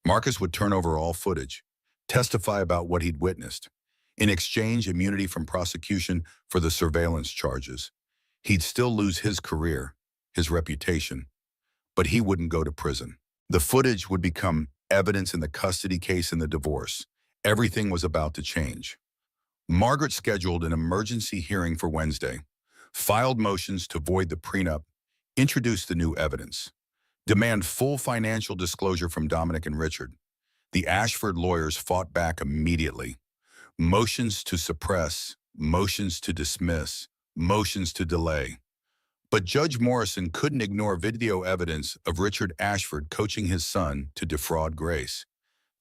Marcus would turn over all footage, testify about what he'd witnessed. In exchange, immunity from prosecution for the surveillance charges. He'd still lose his career, his reputation, but he wouldn't go to prison. The footage would become evidence in the custody case and the divorce. Everything was about to change. Margaret scheduled an emergency hearing for Wednesday, filed motions to void the prenup, introduced the new evidence, demand full financial disclosure from Dominic and Richard. The Ashford lawyers fought back immediately. Motions to suppress, motions to dismiss, motions to delay. But Judge Morrison couldn't ignore video evidence of Richard Ashford coaching his son to defraud Grace.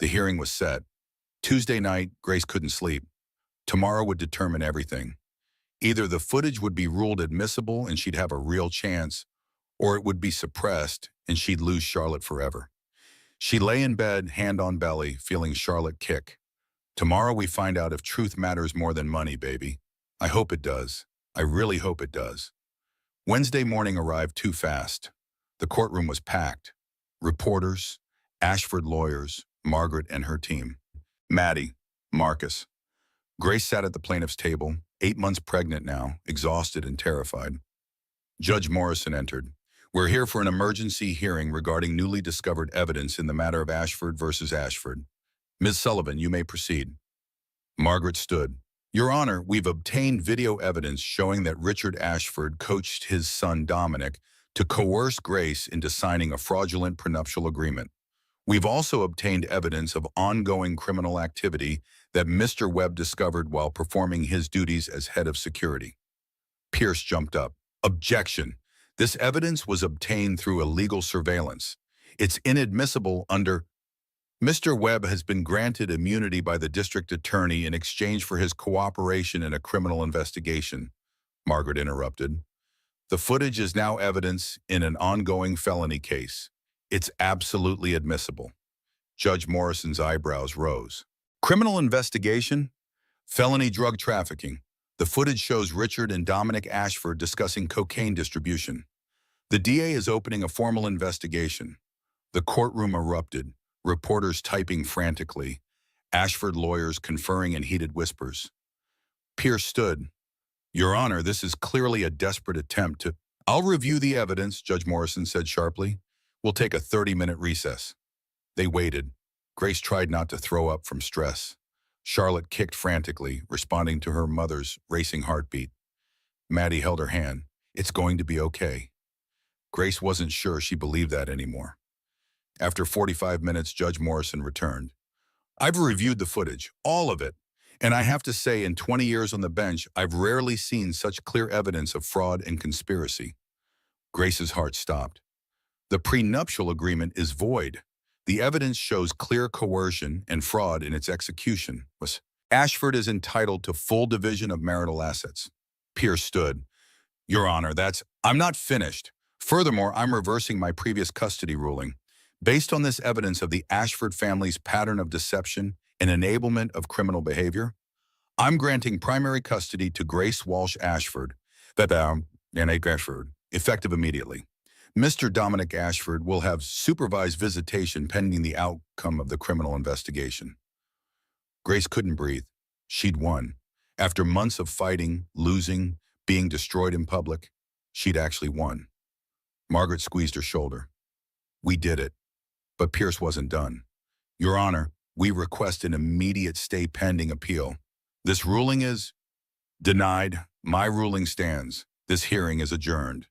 The hearing was set. Tuesday night, Grace couldn't sleep. Tomorrow would determine everything. Either the footage would be ruled admissible and she'd have a real chance, or it would be suppressed and she'd lose Charlotte forever. She lay in bed, hand on belly, feeling Charlotte kick. Tomorrow we find out if truth matters more than money, baby. I hope it does. I really hope it does. Wednesday morning arrived too fast. The courtroom was packed. Reporters, Ashford lawyers, Margaret and her team. Maddie, Marcus. Grace sat at the plaintiff's table, 8 months pregnant now, exhausted and terrified. Judge Morrison entered. We're here for an emergency hearing regarding newly discovered evidence in the matter of Ashford versus Ashford. Ms. Sullivan, you may proceed. Margaret stood. Your Honor, we've obtained video evidence showing that Richard Ashford coached his son Dominic to coerce Grace into signing a fraudulent prenuptial agreement. We've also obtained evidence of ongoing criminal activity that Mr. Webb discovered while performing his duties as head of security. Pierce jumped up. Objection. This evidence was obtained through illegal surveillance. It's inadmissible under... Mr. Webb has been granted immunity by the district attorney in exchange for his cooperation in a criminal investigation, Margaret interrupted. The footage is now evidence in an ongoing felony case. It's absolutely admissible. Judge Morrison's eyebrows rose. Criminal investigation? Felony drug trafficking. The footage shows Richard and Dominic Ashford discussing cocaine distribution. The DA is opening a formal investigation. The courtroom erupted, reporters typing frantically, Ashford lawyers conferring in heated whispers. Pierce stood. Your Honor, this is clearly a desperate attempt to... I'll review the evidence, Judge Morrison said sharply. We'll take a 30-minute recess. They waited. Grace tried not to throw up from stress. Charlotte kicked frantically, responding to her mother's racing heartbeat. Maddie held her hand. It's going to be okay. Grace wasn't sure she believed that anymore. After 45 minutes, Judge Morrison returned. I've reviewed the footage, all of it, and I have to say in 20 years on the bench, I've rarely seen such clear evidence of fraud and conspiracy. Grace's heart stopped. The prenuptial agreement is void. The evidence shows clear coercion and fraud in its execution. Ashford is entitled to full division of marital assets. Pierce stood. Your Honor, I'm not finished. Furthermore, I'm reversing my previous custody ruling. Based on this evidence of the Ashford family's pattern of deception and enablement of criminal behavior, I'm granting primary custody to Grace Walsh Ashford, effective immediately. Mr. Dominic Ashford will have supervised visitation pending the outcome of the criminal investigation. Grace couldn't breathe. She'd won. After months of fighting, losing, being destroyed in public, she'd actually won. Margaret squeezed her shoulder. We did it. But Pierce wasn't done. Your Honor, we request an immediate stay pending appeal. This ruling is denied. My ruling stands. This hearing is adjourned.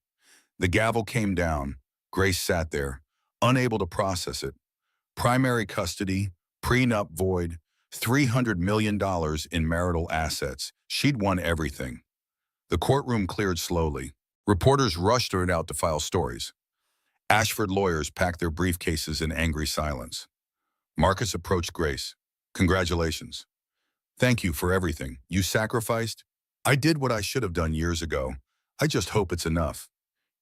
The gavel came down. Grace sat there, unable to process it. Primary custody, prenup void, $300 million in marital assets. She'd won everything. The courtroom cleared slowly. Reporters rushed her out to file stories. Ashford lawyers packed their briefcases in angry silence. Marcus approached Grace. Congratulations. Thank you for everything. You sacrificed? I did what I should have done years ago. I just hope it's enough.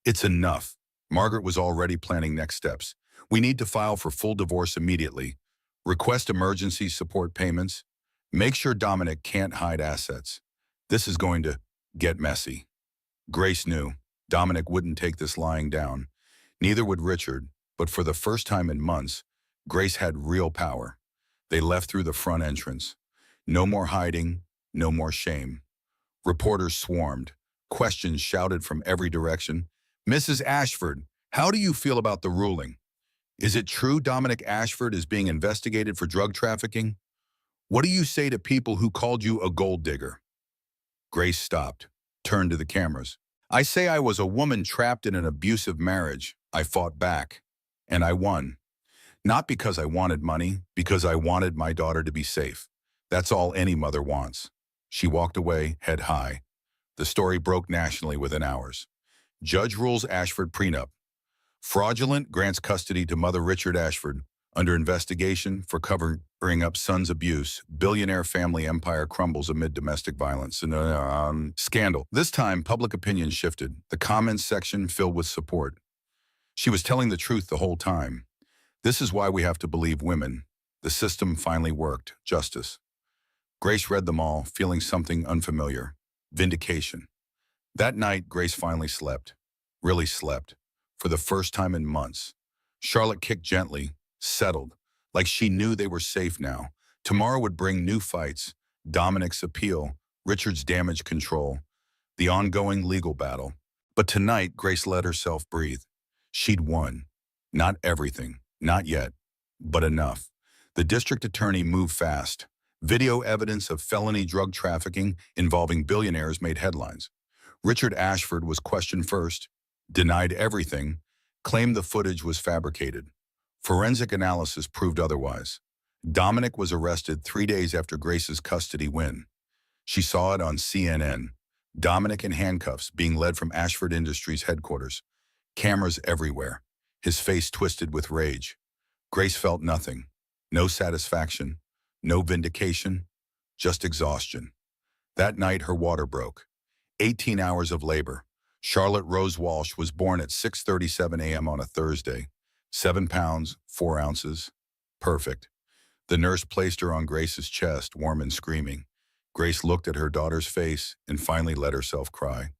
It's enough. Margaret was already planning next steps. We need to file for full divorce immediately. Request emergency support payments. Make sure Dominic can't hide assets. This is going to get messy. Grace knew Dominic wouldn't take this lying down. Neither would Richard, but for the first time in months, Grace had real power. They left through the front entrance. No more hiding, no more shame. Reporters swarmed. Questions shouted from every direction. Mrs. Ashford, how do you feel about the ruling? Is it true Dominic Ashford is being investigated for drug trafficking? What do you say to people who called you a gold digger? Grace stopped, turned to the cameras. I say I was a woman trapped in an abusive marriage. I fought back, and I won. Not because I wanted money, because I wanted my daughter to be safe. That's all any mother wants. She walked away, head high. The story broke nationally within hours. Judge rules Ashford prenup. Fraudulent grants custody to mother Richard Ashford. Under investigation for covering up son's abuse. Billionaire family empire crumbles amid domestic violence. Scandal. This time, public opinion shifted. The comments section filled with support. She was telling the truth the whole time. This is why we have to believe women. The system finally worked. Justice. Grace read them all, feeling something unfamiliar. Vindication. That night, Grace finally slept. Really slept. For the first time in months. Charlotte kicked gently, settled, like she knew they were safe now. Tomorrow would bring new fights, Dominic's appeal, Richard's damage control, the ongoing legal battle. But tonight, Grace let herself breathe. She'd won. Not everything, not yet, but enough. The district attorney moved fast. Video evidence of felony drug trafficking involving billionaires made headlines. Richard Ashford was questioned first, denied everything, claimed the footage was fabricated. Forensic analysis proved otherwise. Dominic was arrested 3 days after Grace's custody win. She saw it on CNN. Dominic in handcuffs, being led from Ashford Industries headquarters. Cameras everywhere. His face twisted with rage. Grace felt nothing. No satisfaction. No vindication. Just exhaustion. That night, her water broke. 18 hours of labor. Charlotte Rose Walsh was born at 6:37 a.m. on a Thursday. 7 pounds, 4 ounces. Perfect. The nurse placed her on Grace's chest, warm and screaming. Grace looked at her daughter's face and finally let herself cry.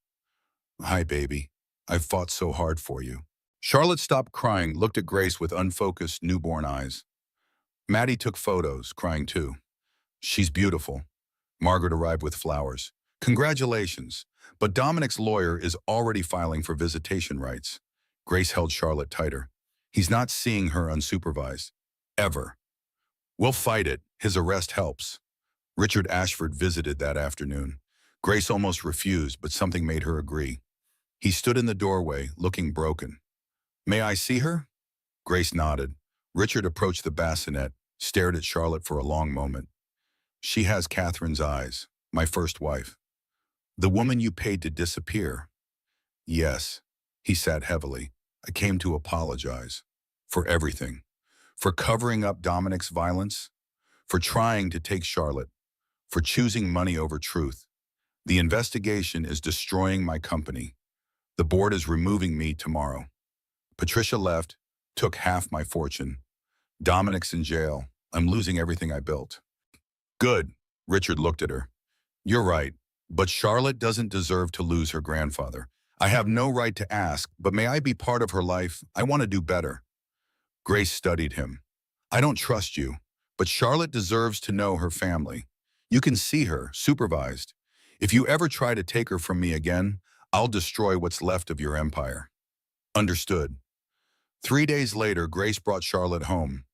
"Hi, baby. I've fought so hard for you." Charlotte stopped crying, looked at Grace with unfocused, newborn eyes. Maddie took photos, crying too. "She's beautiful." Margaret arrived with flowers. "Congratulations, but Dominic's lawyer is already filing for visitation rights." Grace held Charlotte tighter. "He's not seeing her unsupervised. Ever. We'll fight it. His arrest helps." Richard Ashford visited that afternoon. Grace almost refused, but something made her agree. He stood in the doorway, looking broken. "May I see her?" Grace nodded. Richard approached the bassinet, stared at Charlotte for a long moment. "She has Catherine's eyes, my first wife." "The woman you paid to disappear?" "Yes." He sat heavily. "I came to apologize. For everything. For covering up Dominic's violence. For trying to take Charlotte. For choosing money over truth. The investigation is destroying my company. The board is removing me tomorrow. Patricia left, took half my fortune. Dominic's in jail. I'm losing everything I built." "Good." Richard looked at her. "You're right, but Charlotte doesn't deserve to lose her grandfather. I have no right to ask, but may I be part of her life? I want to do better." Grace studied him. "I don't trust you, but Charlotte deserves to know her family. You can see her, supervised. If you ever try to take her from me again, I'll destroy what's left of your empire." "Understood." 3 days later, Grace brought Charlotte home.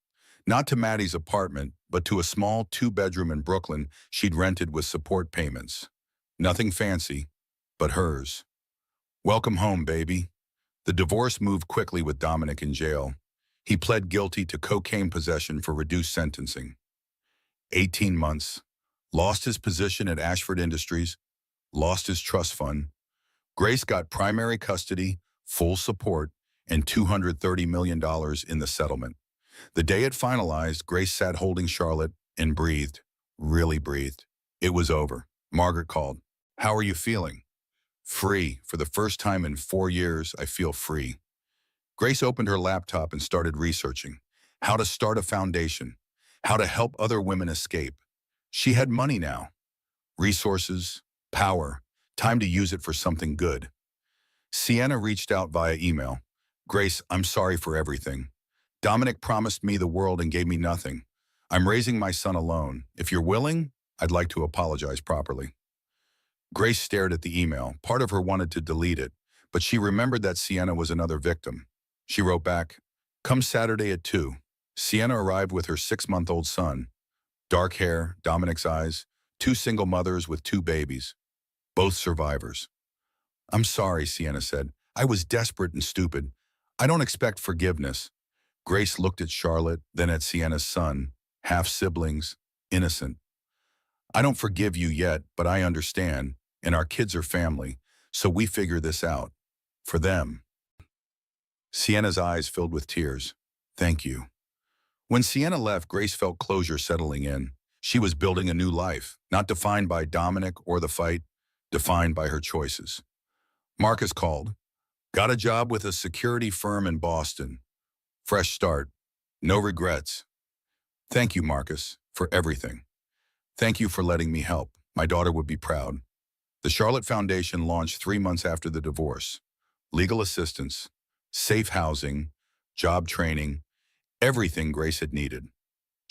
Not to Maddie's apartment, but to a small 2-bedroom in Brooklyn she'd rented with support payments. Nothing fancy, but hers. "Welcome home, baby." The divorce moved quickly with Dominic in jail. He pled guilty to cocaine possession for reduced sentencing. 18 months. Lost his position at Ashford Industries. Lost his trust fund. Grace got primary custody, full support, and $230 million in the settlement. The day it finalized, Grace sat holding Charlotte and breathed, really breathed. It was over. Margaret called. "How are you feeling?" "Free. For the first time in 4 years, I feel free." Grace opened her laptop and started researching how to start a foundation, how to help other women escape. She had money now, resources, power, time to use it for something good. Sienna reached out via email. "Grace, I'm sorry for everything. Dominic promised me the world and gave me nothing. I'm raising my son alone. If you're willing, I'd like to apologize properly." Grace stared at the email. Part of her wanted to delete it, but she remembered that Sienna was another victim. She wrote back, "Come Saturday at 2. Sienna arrived with her 6-month-old son. Dark hair, Dominic's eyes, 2 single mothers with 2 babies. Both survivors." "I'm sorry," Sienna said. "I was desperate and stupid. I don't expect forgiveness." Grace looked at Charlotte, then at Sienna's son, half-siblings, innocent. "I don't forgive you yet, but I understand, and our kids are family, so we figure this out. For them." Sienna's eyes filled with tears. "Thank you." When Sienna left, Grace felt closure settling in. She was building a new life, not defined by Dominic or the fight, defined by her choices. Marcus called. "Got a job with a security firm in Boston. Fresh start. No regrets." "Thank you, Marcus, for everything. Thank you for letting me help. My daughter would be proud." The Charlotte Foundation launched 3 months after the divorce. Legal assistance, safe housing, job training, everything Grace had needed.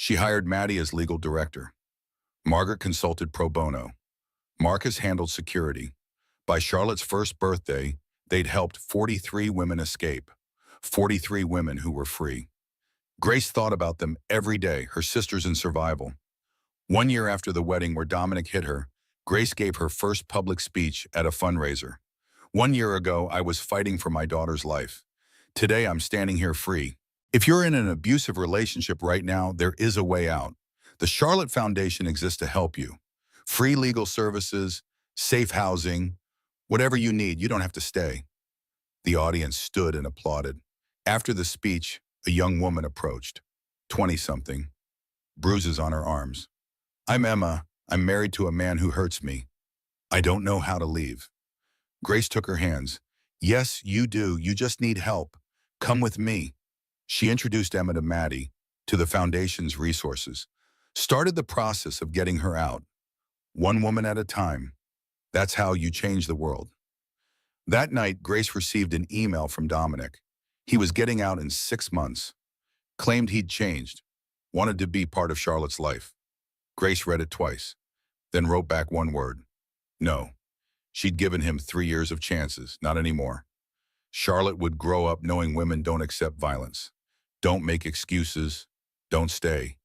She hired Maddie as legal director. Margaret consulted pro bono. Marcus handled security. By Charlotte's first birthday, they'd helped 43 women escape. 43 women who were free. Grace thought about them every day, her sisters in survival. 1 year after the wedding where Dominic hit her, Grace gave her first public speech at a fundraiser. 1 year ago, I was fighting for my daughter's life. Today, I'm standing here free. If you're in an abusive relationship right now, there is a way out. The Charlotte Foundation exists to help you. Free legal services, safe housing, whatever you need, you don't have to stay. The audience stood and applauded. After the speech, a young woman approached, 20-something, bruises on her arms. I'm Emma. I'm married to a man who hurts me. I don't know how to leave. Grace took her hands. Yes, you do. You just need help. Come with me. She introduced Emma to Maddie, to the foundation's resources, started the process of getting her out. One woman at a time. That's how you change the world. That night, Grace received an email from Dominic. He was getting out in 6 months. Claimed he'd changed. Wanted to be part of Charlotte's life. Grace read it twice, then wrote back one word. No. She'd given him 3 years of chances, not anymore. Charlotte would grow up knowing women don't accept violence. Don't make excuses. Don't stay.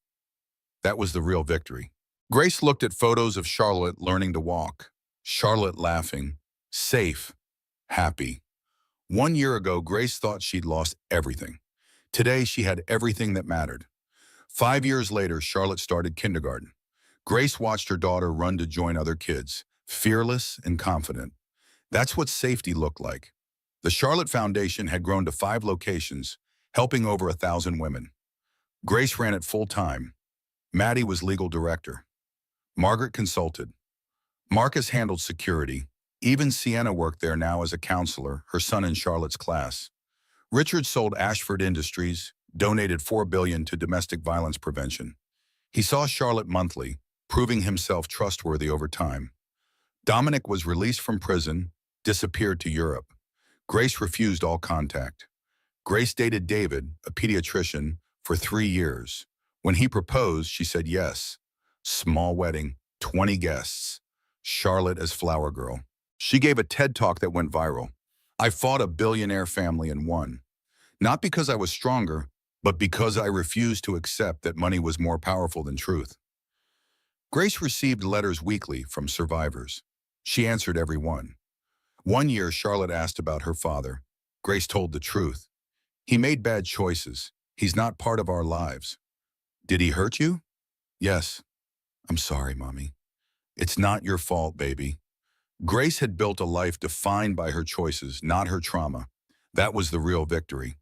That was the real victory. Grace looked at photos of Charlotte learning to walk. Charlotte laughing, safe, happy. 1 year ago, Grace thought she'd lost everything. Today, she had everything that mattered. 5 years later, Charlotte started kindergarten. Grace watched her daughter run to join other kids, fearless and confident. That's what safety looked like. The Charlotte Foundation had grown to 5 locations, helping over 1,000 women. Grace ran it full-time. Maddie was legal director. Margaret consulted. Marcus handled security. Even Sienna worked there now as a counselor, her son in Charlotte's class. Richard sold Ashford Industries, donated $4 billion to domestic violence prevention. He saw Charlotte monthly, proving himself trustworthy over time. Dominic was released from prison, disappeared to Europe. Grace refused all contact. Grace dated David, a pediatrician, for 3 years. When he proposed, she said yes. Small wedding, 20 guests. Charlotte as flower girl. She gave a TED Talk that went viral. I fought a billionaire family and won. Not because I was stronger, but because I refused to accept that money was more powerful than truth. Grace received letters weekly from survivors. She answered every one. 1 year, Charlotte asked about her father. Grace told the truth. He made bad choices. He's not part of our lives. Did he hurt you? Yes. I'm sorry, Mommy. It's not your fault, baby. Grace had built a life defined by her choices, not her trauma. That was the real victory.